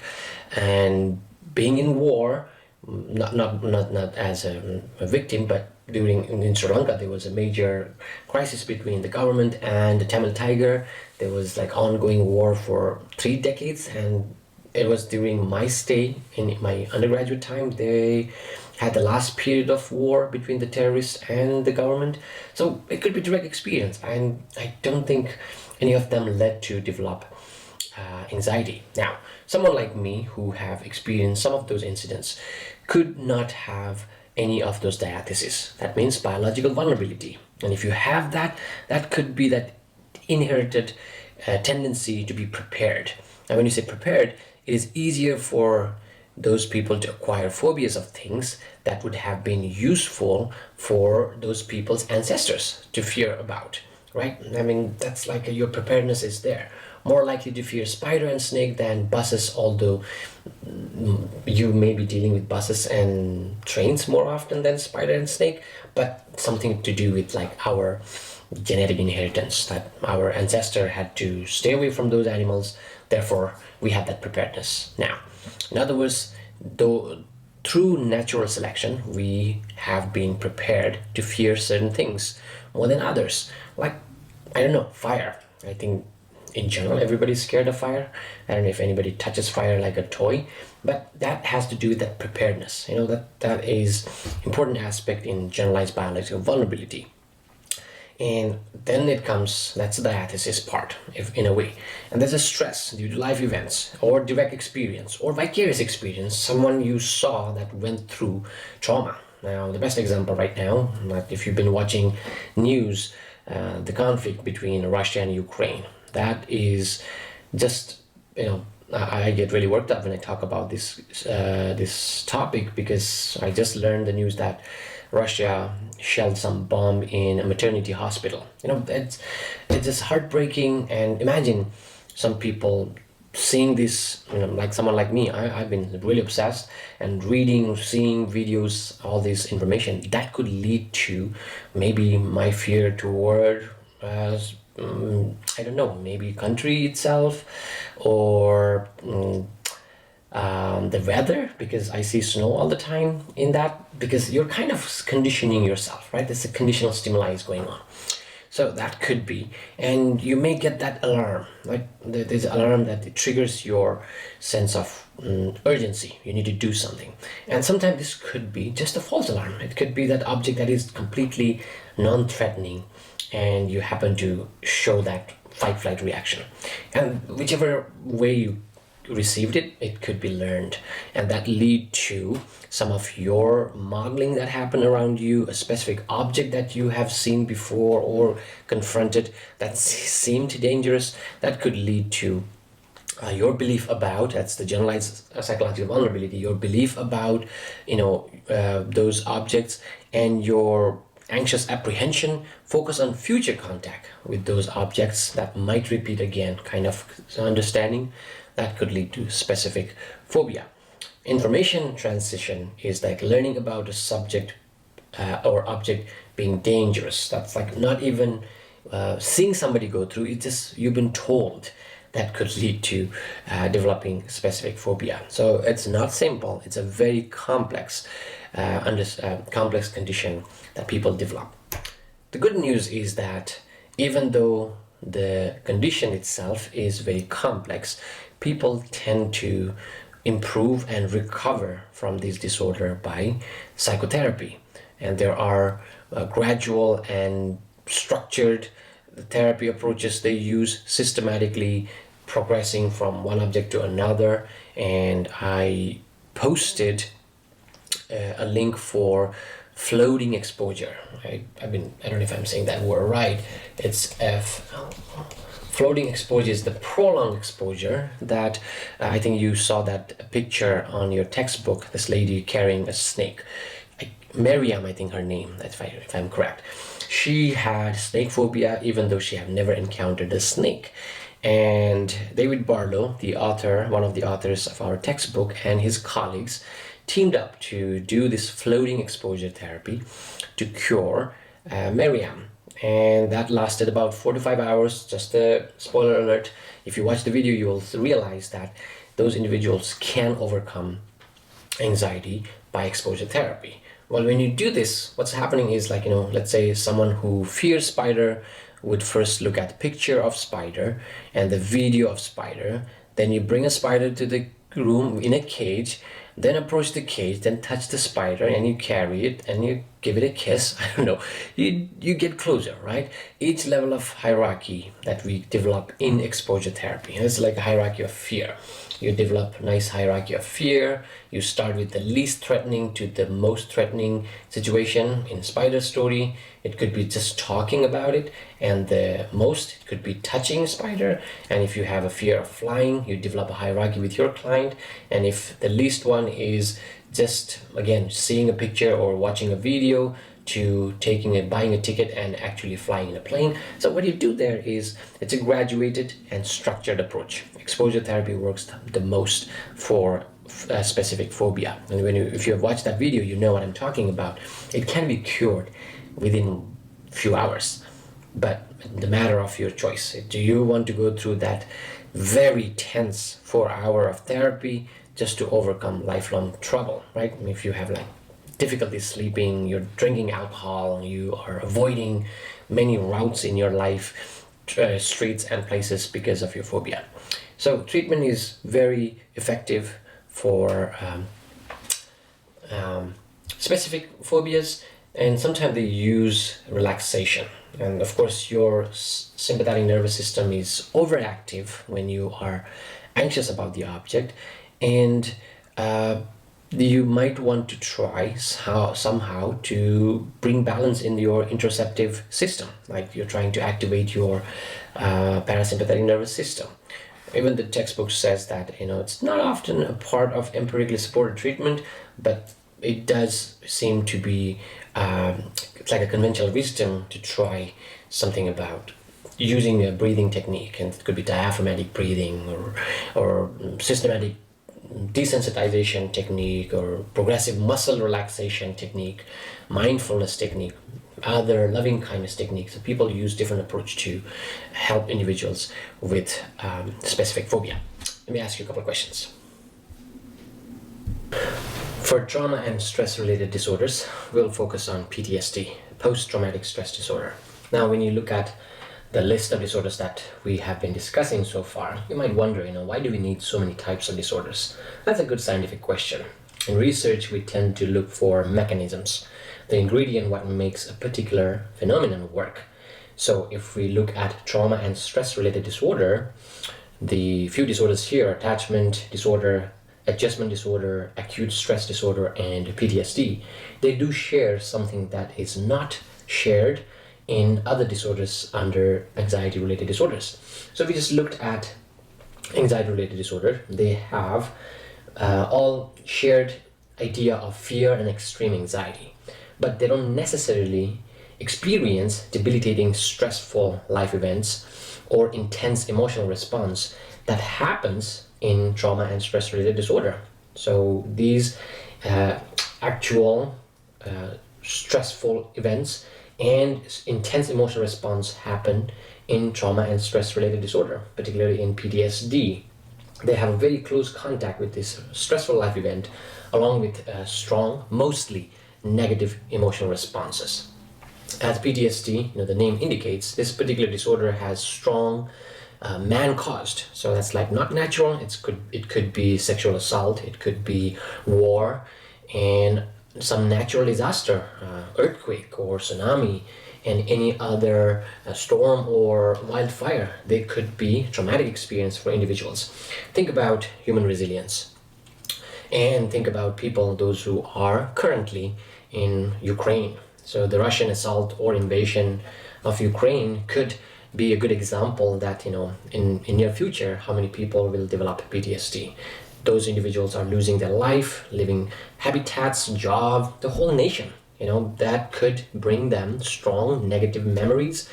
and being in war, not as a victim, but during in Sri Lanka there was a major crisis between the government and the Tamil Tiger. There was like ongoing war for 3 decades, and it was during my stay in my undergraduate time. They had the last period of war between the terrorists and the government. So it could be direct experience, and I don't think any of them led to develop anxiety. Now, someone like me who have experienced some of those incidents could not have any of those diatheses. That means biological vulnerability. And if you have that, that could be that inherited tendency to be prepared. And when you say prepared, it is easier for those people to acquire phobias of things that would have been useful for those people's ancestors to fear about, right? I mean, that's like your preparedness is there. More likely to fear spider and snake than buses, although you may be dealing with buses and trains more often than spider and snake, but something to do with like our genetic inheritance, that our ancestor had to stay away from those animals, therefore we have that preparedness. Now, in other words, though through natural selection we have been prepared to fear certain things more than others, like, I don't know, fire. I think in general everybody's scared of fire. I don't know if anybody touches fire like a toy, but that has to do with that preparedness. That is important aspect in generalized biological vulnerability. And then it comes, that's the diathesis part, if in a way. And there's a stress due to life events or direct experience or vicarious experience, someone you saw that went through trauma. Now, the best example right now, like if you've been watching news, the conflict between Russia and Ukraine, that is just, I get really worked up when I talk about this topic, because I just learned the news that Russia shelled some bomb in a maternity hospital. It's just heartbreaking. And imagine some people seeing this, like someone like me, I've been really obsessed and reading, seeing videos, all this information that could lead to maybe my fear toward I don't know, maybe country itself, or the weather, because I see snow all the time in that, because you're kind of conditioning yourself, right? There's a conditional stimuli is going on. So that could be, and you may get that alarm, like there's an alarm that it triggers your sense of urgency. You need to do something. And sometimes this could be just a false alarm. It could be that object that is completely non-threatening, and you happen to show that fight flight reaction. And whichever way you received it, it could be learned, and that lead to some of your modeling that happened around you, a specific object that you have seen before or confronted that seemed dangerous, that could lead to your belief about, that's the generalized psychological vulnerability, your belief about those objects, and your anxious apprehension focus on future contact with those objects that might repeat again, kind of understanding that could lead to specific phobia. Information transition is like learning about a subject or object being dangerous. That's like not even seeing somebody go through, it's just you've been told. That could lead to developing specific phobia. So it's not simple, it's a very complex complex condition that people develop. The good news is that even though the condition itself is very complex, people tend to improve and recover from this disorder by psychotherapy. And there are gradual and structured therapy approaches they use, systematically progressing from one object to another. And I posted a link for floating exposure. I don't know if I'm saying that word right. It's floating exposure is the prolonged exposure that I think you saw that picture on your textbook, this lady carrying a snake. Miriam, I think her name, if I'm correct. She had snake phobia even though she had never encountered a snake. And David Barlow, the author, one of the authors of our textbook, and his colleagues teamed up to do this floating exposure therapy to cure Miriam. And that lasted about 4 to 5 hours. Just a spoiler alert, if you watch the video, you will realize that those individuals can overcome anxiety by exposure therapy. Well, when you do this, what's happening is, like, let's say someone who fears spider would first look at the picture of spider and the video of spider. Then you bring a spider to the room in a cage, then approach the cage, then touch the spider, and you carry it and you give it a kiss. I don't know. You get closer, right? Each level of hierarchy that we develop in exposure therapy. It's like a hierarchy of fear. You develop a nice hierarchy of fear. You start with the least threatening to the most threatening situation. In spider story, it could be just talking about it, and the most, it could be touching spider. And if you have a fear of flying, you develop a hierarchy with your client. And if the least one is just, again, seeing a picture or watching a video, to buying a ticket and actually flying in a plane. So what you do there is, it's a graduated and structured approach. Exposure therapy works the most for a specific phobia. And if you have watched that video, you know what I'm talking about. It can be cured within a few hours, but the matter of your choice. Do you want to go through that very tense 4 hour of therapy just to overcome lifelong trouble, right? If you have difficulty sleeping, you're drinking alcohol, you are avoiding many routes in your life, streets and places because of your phobia. So treatment is very effective for specific phobias, and sometimes they use relaxation. And of course, your sympathetic nervous system is overactive when you are anxious about the object, and you might want to try somehow to bring balance in your interoceptive system, like you're trying to activate your parasympathetic nervous system. Even the textbook says that it's not often a part of empirically supported treatment, but it does seem to be it's like a conventional wisdom to try something about using a breathing technique, and it could be diaphragmatic breathing or systematic desensitization technique or progressive muscle relaxation technique, mindfulness technique, other loving kindness techniques. So people use different approach to help individuals with specific phobia. Let me ask you a couple of questions. For trauma and stress related disorders, we'll focus on PTSD, post-traumatic stress disorder. Now, when you look at the list of disorders that we have been discussing so far, you might wonder, why do we need so many types of disorders? That's a good scientific question. In research, we tend to look for mechanisms, the ingredient what makes a particular phenomenon work. So if we look at trauma and stress related disorder, the few disorders here, attachment disorder, adjustment disorder, acute stress disorder, and PTSD, they do share something that is not shared in other disorders under anxiety-related disorders. So if we just looked at anxiety-related disorder, they have all shared idea of fear and extreme anxiety, but they don't necessarily experience debilitating, stressful life events or intense emotional response that happens in trauma and stress-related disorder. So these actual stressful events and intense emotional response happen in trauma and stress related disorder, particularly in PTSD. They have a very close contact with this stressful life event along with strong, mostly negative emotional responses. As PTSD, the name indicates, this particular disorder has strong man-caused. So that's like not natural. It could be sexual assault, it could be war, and some natural disaster, earthquake or tsunami, and any other storm or wildfire. They could be traumatic experience for individuals. Think about human resilience, and think about people, those who are currently in Ukraine. So the Russian assault or invasion of Ukraine could be a good example that, in near future, how many people will develop PTSD. Those individuals are losing their life, living habitats, job, the whole nation. That could bring them strong negative memories,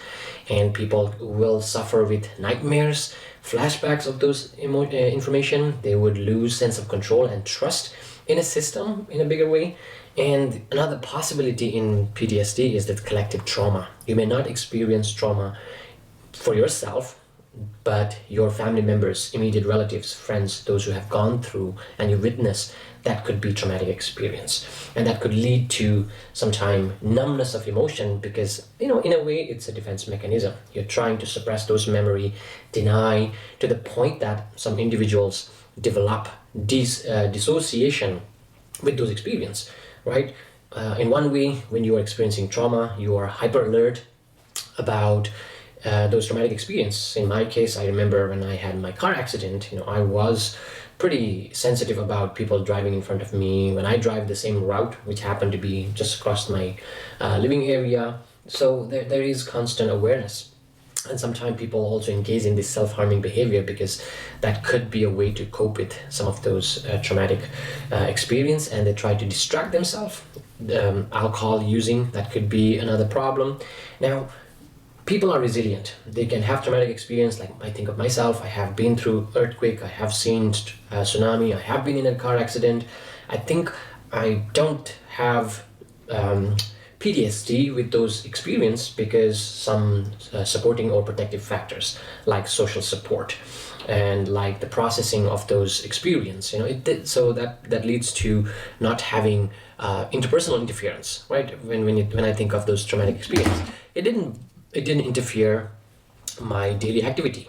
and people will suffer with nightmares, flashbacks of those information. They would lose sense of control and trust in a system in a bigger way. And another possibility in PTSD is that collective trauma. You may not experience trauma for yourself, but your family members, immediate relatives, friends, those who have gone through and you witness, that could be traumatic experience. And that could lead to sometime numbness of emotion, because, in a way, it's a defense mechanism. You're trying to suppress those memory, deny, to the point that some individuals develop dissociation with those experience, right? In one way, when you are experiencing trauma, you are hyper alert about those traumatic experience. In my case, I remember when I had my car accident, I was pretty sensitive about people driving in front of me when I drive the same route, which happened to be just across my living area. So there is constant awareness. And sometimes people also engage in this self-harming behavior, because that could be a way to cope with some of those traumatic experience, and they try to distract themselves. Alcohol using, that could be another problem. Now, people are resilient. They can have traumatic experience. Like, I think of myself, I have been through earthquake, I have seen tsunami, I have been in a car accident. I think I don't have PTSD with those experience, because some supporting or protective factors like social support and like the processing of those experience, so that leads to not having interpersonal interference, right? When I think of those traumatic experience, it didn't interfere my daily activity.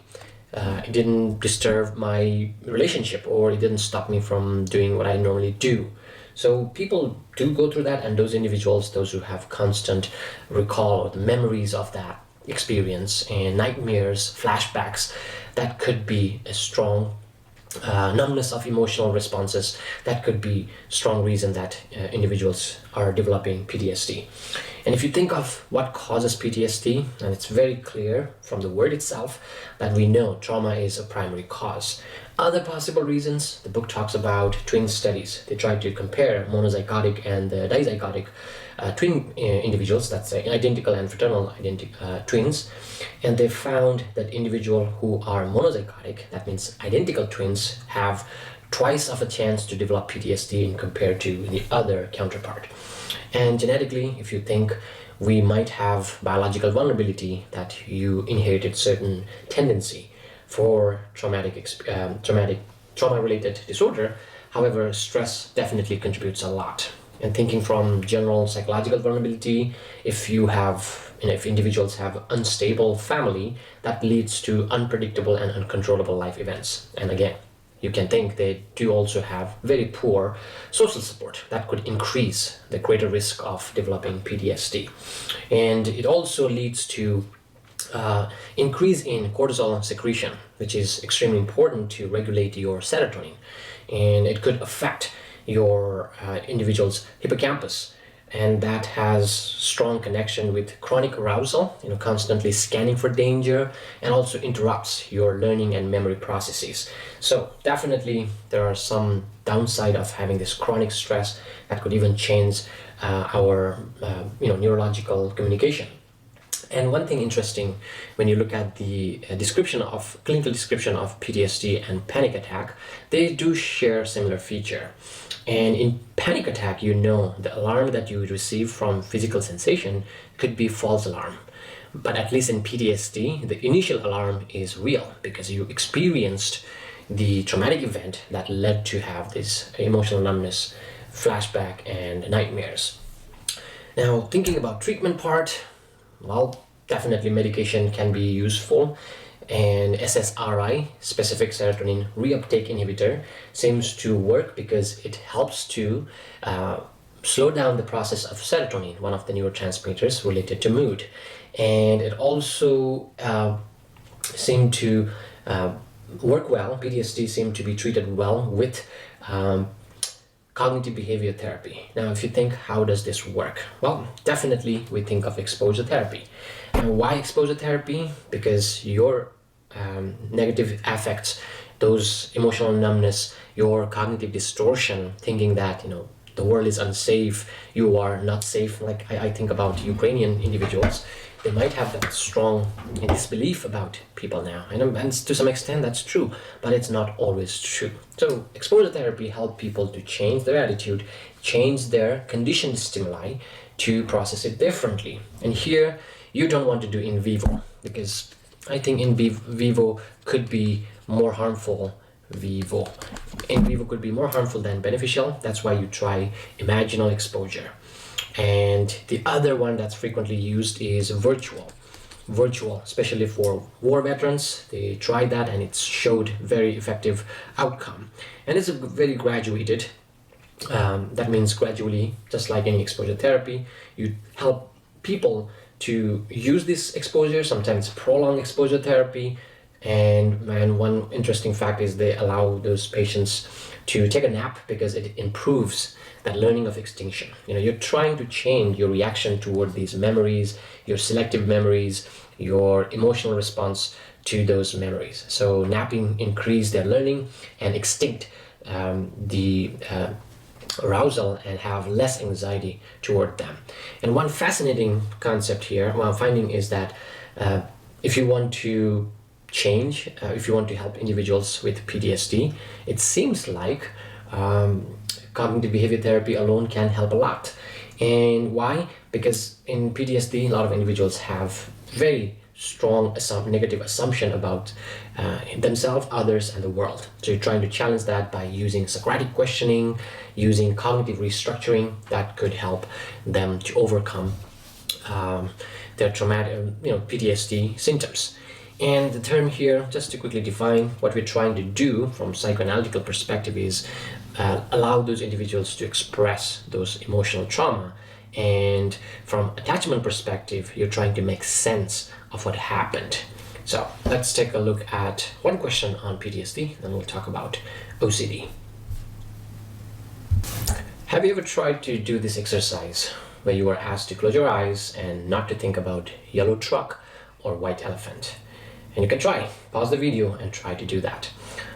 It didn't disturb my relationship, or it didn't stop me from doing what I normally do. So people do go through that, and those individuals, those who have constant recall or the memories of that experience and nightmares, flashbacks, that could be a strong numbness of emotional responses. That could be strong reason that individuals are developing PTSD. And if you think of what causes PTSD, and it's very clear from the word itself that we know trauma is a primary cause. Other possible reasons, the book talks about twin studies. They try to compare monozygotic and dizygotic twin individuals, that's identical and fraternal twins, and they found that individuals who are monozygotic, that means identical twins, have twice of a chance to develop PTSD in compared to the other counterpart. And genetically, if you think, we might have biological vulnerability, that you inherited certain tendency for trauma-related disorder. However, stress definitely contributes a lot. And thinking from general psychological vulnerability, if individuals have unstable family, that leads to unpredictable and uncontrollable life events. And again, you can think they do also have very poor social support. That could increase the greater risk of developing PTSD. And it also leads to increase in cortisol secretion, which is extremely important to regulate your serotonin. And it could affect your individual's hippocampus, and that has strong connection with chronic arousal, constantly scanning for danger, and also interrupts your learning and memory processes. So definitely there are some downside of having this chronic stress that could even change our neurological communication. And one thing interesting, when you look at the clinical description of PTSD and panic attack, they do share similar feature. And in panic attack, the alarm that you receive from physical sensation could be false alarm. But at least in PTSD, the initial alarm is real, because you experienced the traumatic event that led to have this emotional numbness flashback, and nightmares. Now, thinking about treatment part, well, definitely medication can be useful, and SSRI, specific serotonin reuptake inhibitor, seems to work because it helps to slow down the process of serotonin, one of the neurotransmitters related to mood. And it also seemed to work well. PTSD seemed to be treated well with cognitive behavior therapy. Now, if you think, how does this work? Well, definitely we think of exposure therapy. And why exposure therapy? Because your negative affects, those emotional numbness, your cognitive distortion, thinking that, the world is unsafe, you are not safe. Like I think about Ukrainian individuals, they might have that strong disbelief about people now, and to some extent that's true, but it's not always true. So exposure therapy helps people to change their attitude, change their conditioned stimuli to process it differently. And here you don't want to do in vivo, because I think in vivo could be more harmful. In vivo could be more harmful than beneficial. That's why you try imaginal exposure. And the other one that's frequently used is virtual, especially for war veterans. They tried that and it showed very effective outcome. And it's a very graduated, that means gradually, just like any exposure therapy, you help people to use this exposure, sometimes prolonged exposure therapy. And one interesting fact is they allow those patients to take a nap because it improves that learning of extinction. You're trying to change your reaction toward these memories, your selective memories, your emotional response to those memories. So napping increase their learning and extinct the arousal and have less anxiety toward them. And one fascinating concept here, finding, is that if you want to change, if you want to help individuals with PTSD, it seems like cognitive behavior therapy alone can help a lot. And why? Because in PTSD, a lot of individuals have very strong negative assumption about themselves, others, and the world. So you're trying to challenge that by using Socratic questioning, using cognitive restructuring that could help them to overcome their traumatic, PTSD symptoms. And the term here, just to quickly define what we're trying to do from psychoanalytical perspective, is allow those individuals to express those emotional trauma. And from attachment perspective, you're trying to make sense of what happened. So let's take a look at one question on PTSD, then we'll talk about OCD. Have you ever tried to do this exercise where you are asked to close your eyes and not to think about yellow truck or white elephant? And you can try, pause the video and try to do that.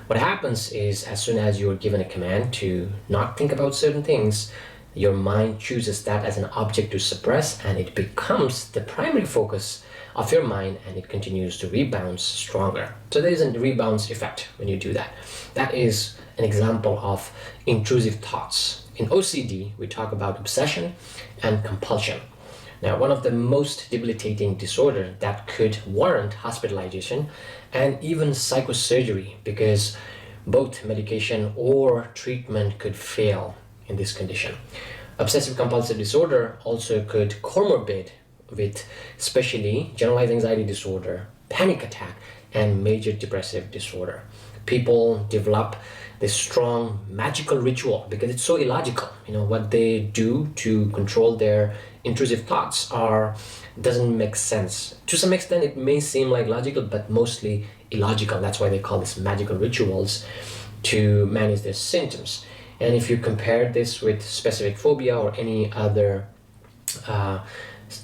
What happens is, as soon as you're given a command to not think about certain things, your mind chooses that as an object to suppress, and it becomes the primary focus of your mind, and it continues to rebound stronger. So there is a rebound effect when you do that. That is an example of intrusive thoughts. In OCD, we talk about obsession and compulsion. Now, one of the most debilitating disorders that could warrant hospitalization and even psychosurgery, because both medication or treatment could fail in this condition. Obsessive compulsive disorder also could comorbid with especially generalized anxiety disorder, panic attack, and major depressive disorder. People develop this strong magical ritual because it's so illogical. What they do to control their intrusive thoughts doesn't make sense. To some extent, it may seem like logical, but mostly illogical. That's why they call this magical rituals to manage their symptoms. And if you compare this with specific phobia or any other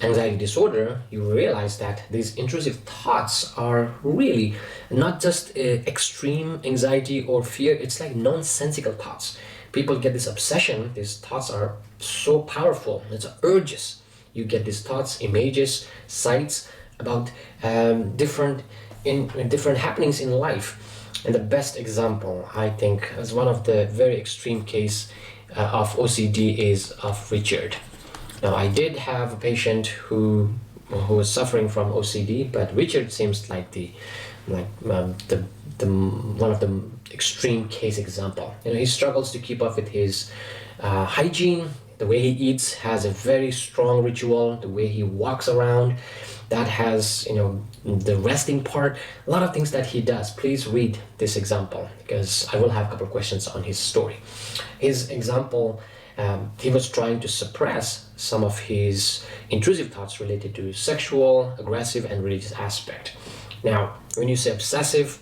anxiety disorder, you realize that these intrusive thoughts are really not just extreme anxiety or fear. It's like nonsensical thoughts. People get this obsession. These thoughts are so powerful. It's urges. You get these thoughts, images, sights about different happenings in life. And the best example, I think, as one of the very extreme case of OCD is of Richard. Now, I did have a patient who was suffering from OCD, but Richard seems like the like the one of the extreme case example. He struggles to keep up with his hygiene. The way he eats has a very strong ritual. The way he walks around, that has the resting part. A lot of things that he does. Please read this example because I will have a couple of questions on his story. His example, he was trying to suppress some of his intrusive thoughts related to sexual, aggressive, and religious aspect. Now, when you say obsessive,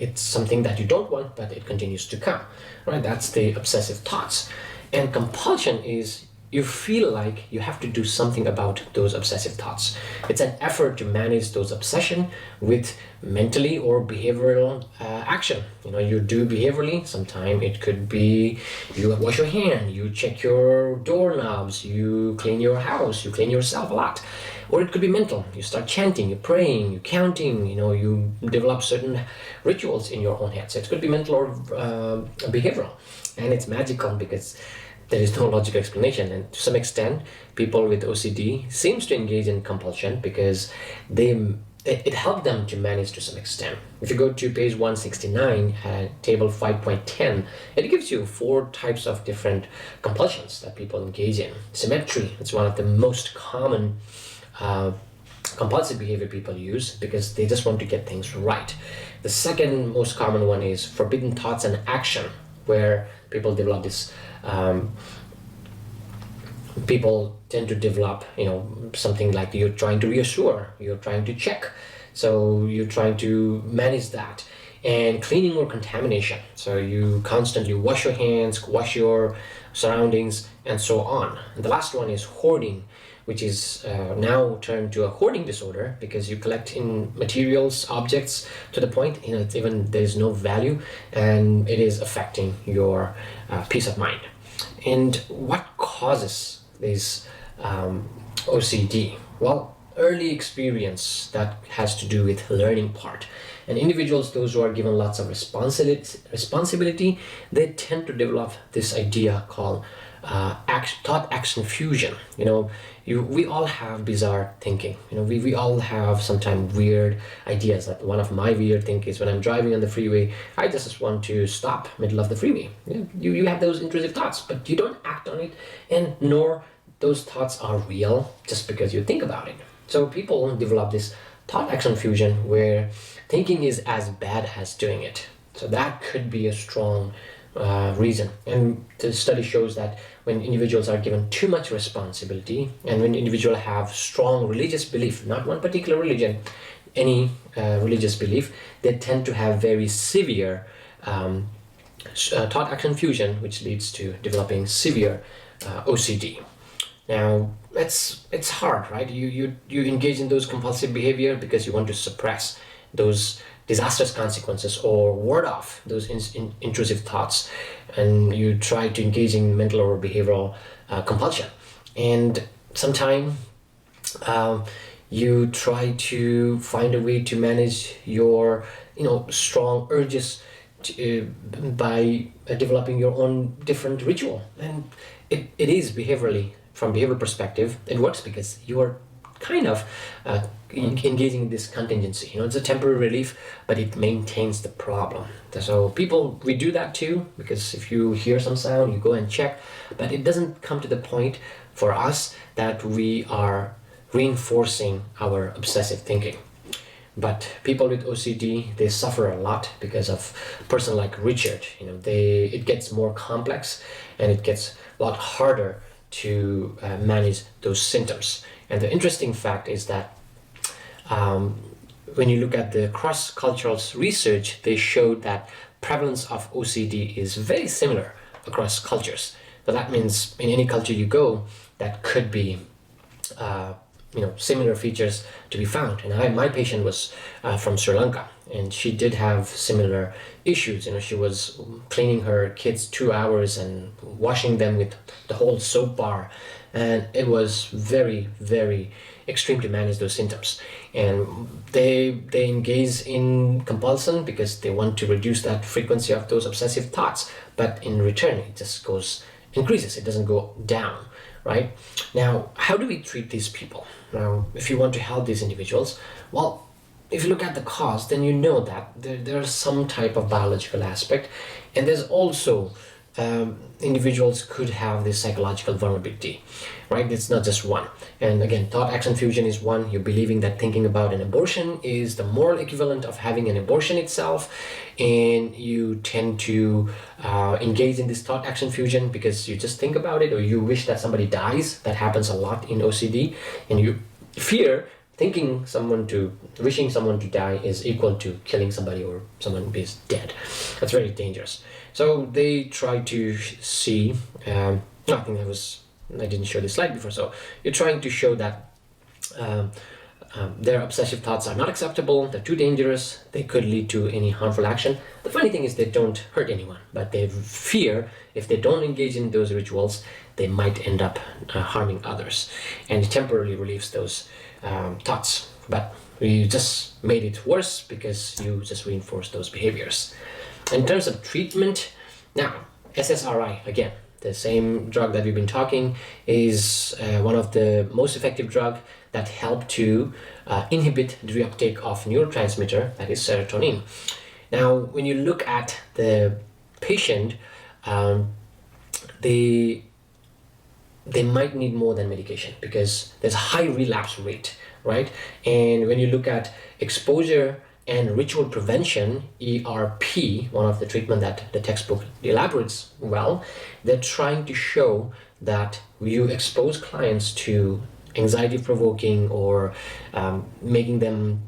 it's something that you don't want, but it continues to come, right? That's the obsessive thoughts. And compulsion is you feel like you have to do something about those obsessive thoughts. It's an effort to manage those obsession with mentally or behavioral action. You do behaviorally. Sometimes it could be you wash your hand, you check your doorknobs, you clean your house, you clean yourself a lot. Or it could be mental. You start chanting, you're praying, you're counting, you develop certain rituals in your own head. So it could be mental or behavioral. And it's magical because there is no logical explanation. And to some extent, people with OCD seems to engage in compulsion because it helped them to manage to some extent. If you go to page 169, table 5.10, it gives you 4 types of different compulsions that people engage in. Symmetry, it's one of the most common compulsive behavior people use because they just want to get things right. The second most common one is forbidden thoughts and action, where people develop this people tend to develop something like you're trying to reassure, you're trying to check, so you're trying to manage that. And cleaning or contamination, so you constantly wash your hands, wash your surroundings, and so on. And the last one is hoarding, which is now turned to a hoarding disorder because you collect in materials, objects to the point it's even there's no value, and it is affecting your peace of mind. And what causes this OCD? Well, early experience that has to do with learning part. And individuals, those who are given lots of responsibility, they tend to develop this idea called thought action fusion. We all have bizarre thinking. We all have sometimes weird ideas. Like one of my weird thing is when I'm driving on the freeway, I just want to stop middle of the freeway. You have those intrusive thoughts, but you don't act on it, and nor those thoughts are real just because you think about it. So people develop this thought action fusion where thinking is as bad as doing it. So that could be a strong reason. And the study shows that when individuals are given too much responsibility, and when individuals have strong religious belief, not one particular religion, any religious belief, they tend to have very severe thought action fusion, which leads to developing severe OCD. Now, it's hard, right? You engage in those compulsive behavior because you want to suppress those disastrous consequences or ward off those intrusive thoughts, and you try to engage in mental or behavioral compulsion. And sometimes you try to find a way to manage your strong urges by developing your own different ritual. And it is behaviorally, from behavioral perspective, it works because you are kind of engaging in this contingency. It's a temporary relief, but it maintains the problem. So we do that too, because if you hear some sound, you go and check, but it doesn't come to the point for us that we are reinforcing our obsessive thinking. But people with OCD, they suffer a lot because of a person like Richard. It gets more complex, and it gets a lot harder to manage those symptoms. And the interesting fact is that when you look at the cross-cultural research, they showed that prevalence of OCD is very similar across cultures. So that means in any culture you go, that could be similar features to be found. And my patient was from Sri Lanka, and she did have similar issues. She was cleaning her kids 2 hours and washing them with the whole soap bar, and it was very, very extreme to manage those symptoms. And they engage in compulsion because they want to reduce that frequency of those obsessive thoughts, but in return it just increases. It doesn't go down. Right? Now, how do we treat these people? Now, if you want to help these individuals, well, if you look at the cause, then you know that there's some type of biological aspect, and there's also individuals could have this psychological vulnerability, right? It's not just one. And again, thought action fusion is one. You're believing that thinking about an abortion is the moral equivalent of having an abortion itself, and you tend to engage in this thought action fusion because you just think about it, or you wish that somebody dies. That happens a lot in OCD, and you fear wishing someone to die is equal to killing somebody or someone is dead. That's very dangerous. So they try to see, I think I didn't show this slide before, so you're trying to show that their obsessive thoughts are not acceptable, they're too dangerous, they could lead to any harmful action. The funny thing is they don't hurt anyone, but they fear if they don't engage in those rituals, they might end up harming others, and it temporarily relieves those thoughts. But we just made it worse because you just reinforce those behaviors. In terms of treatment, now SSRI, again, the same drug that we've been talking, is one of the most effective drug that help to inhibit the reuptake of neurotransmitter, that is serotonin. Now, when you look at the patient, they might need more than medication because there's a high relapse rate, right? And when you look at exposure and ritual prevention, ERP, one of the treatment that the textbook elaborates well, they're trying to show that you expose clients to anxiety provoking or making them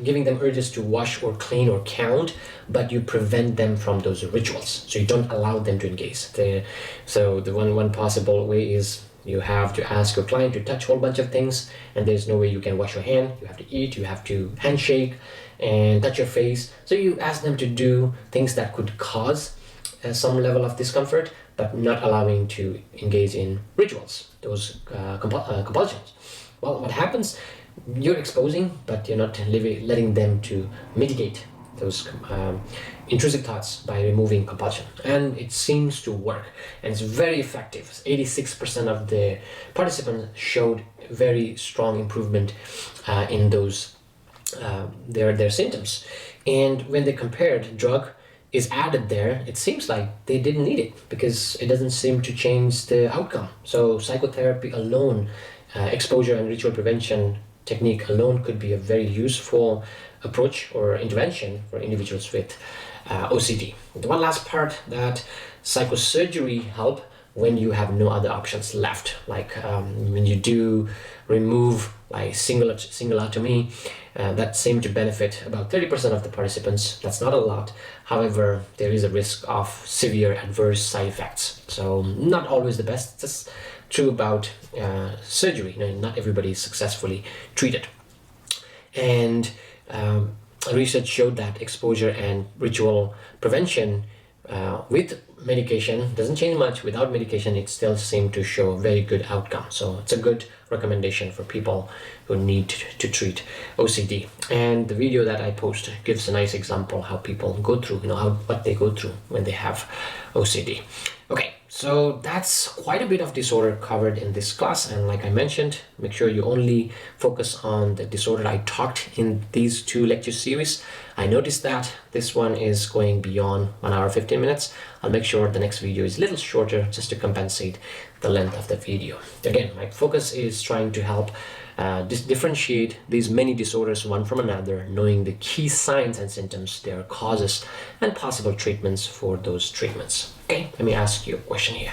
giving them urges to wash or clean or count, but you prevent them from those rituals. So you don't allow them to engage. So the one possible way is you have to ask your client to touch a whole bunch of things, and there's no way you can wash your hand. You have to eat, you have to handshake and touch your face. So you ask them to do things that could cause some level of discomfort, but not allowing to engage in rituals, those compulsions. Well, what happens? You're exposing, but you're not letting them to mitigate those intrusive thoughts by removing compulsion, and it seems to work, and it's very effective. 86% of the participants showed very strong improvement in those their symptoms, and when they compared drug is added there, it seems like they didn't need it because it doesn't seem to change the outcome. So psychotherapy alone, exposure and ritual prevention technique alone could be a very useful approach or intervention for individuals with OCD. The one last part, that psychosurgery help when you have no other options left, like when you do remove like cingulotomy, that seemed to benefit about 30% of the participants. That's not a lot. However, there is a risk of severe adverse side effects. So not always the best. That's true about surgery. Not everybody is successfully treated. And research showed that exposure and ritual prevention with medication doesn't change much. Without medication, it still seemed to show a very good outcome. So it's a good recommendation for people who need to treat OCD. And the video that I post gives a nice example how people go through, what they go through when they have OCD. Okay, so that's quite a bit of disorder covered in this class, and like I mentioned, make sure you only focus on the disorder I talked in these two lecture series. I noticed that this one is going beyond 1 hour 15 minutes. I'll make sure the next video is a little shorter just to compensate the length of the video. Again, my focus is trying to help differentiate these many disorders one from another, knowing the key signs and symptoms, their causes, and possible treatments for those treatments. Okay, let me ask you a question here.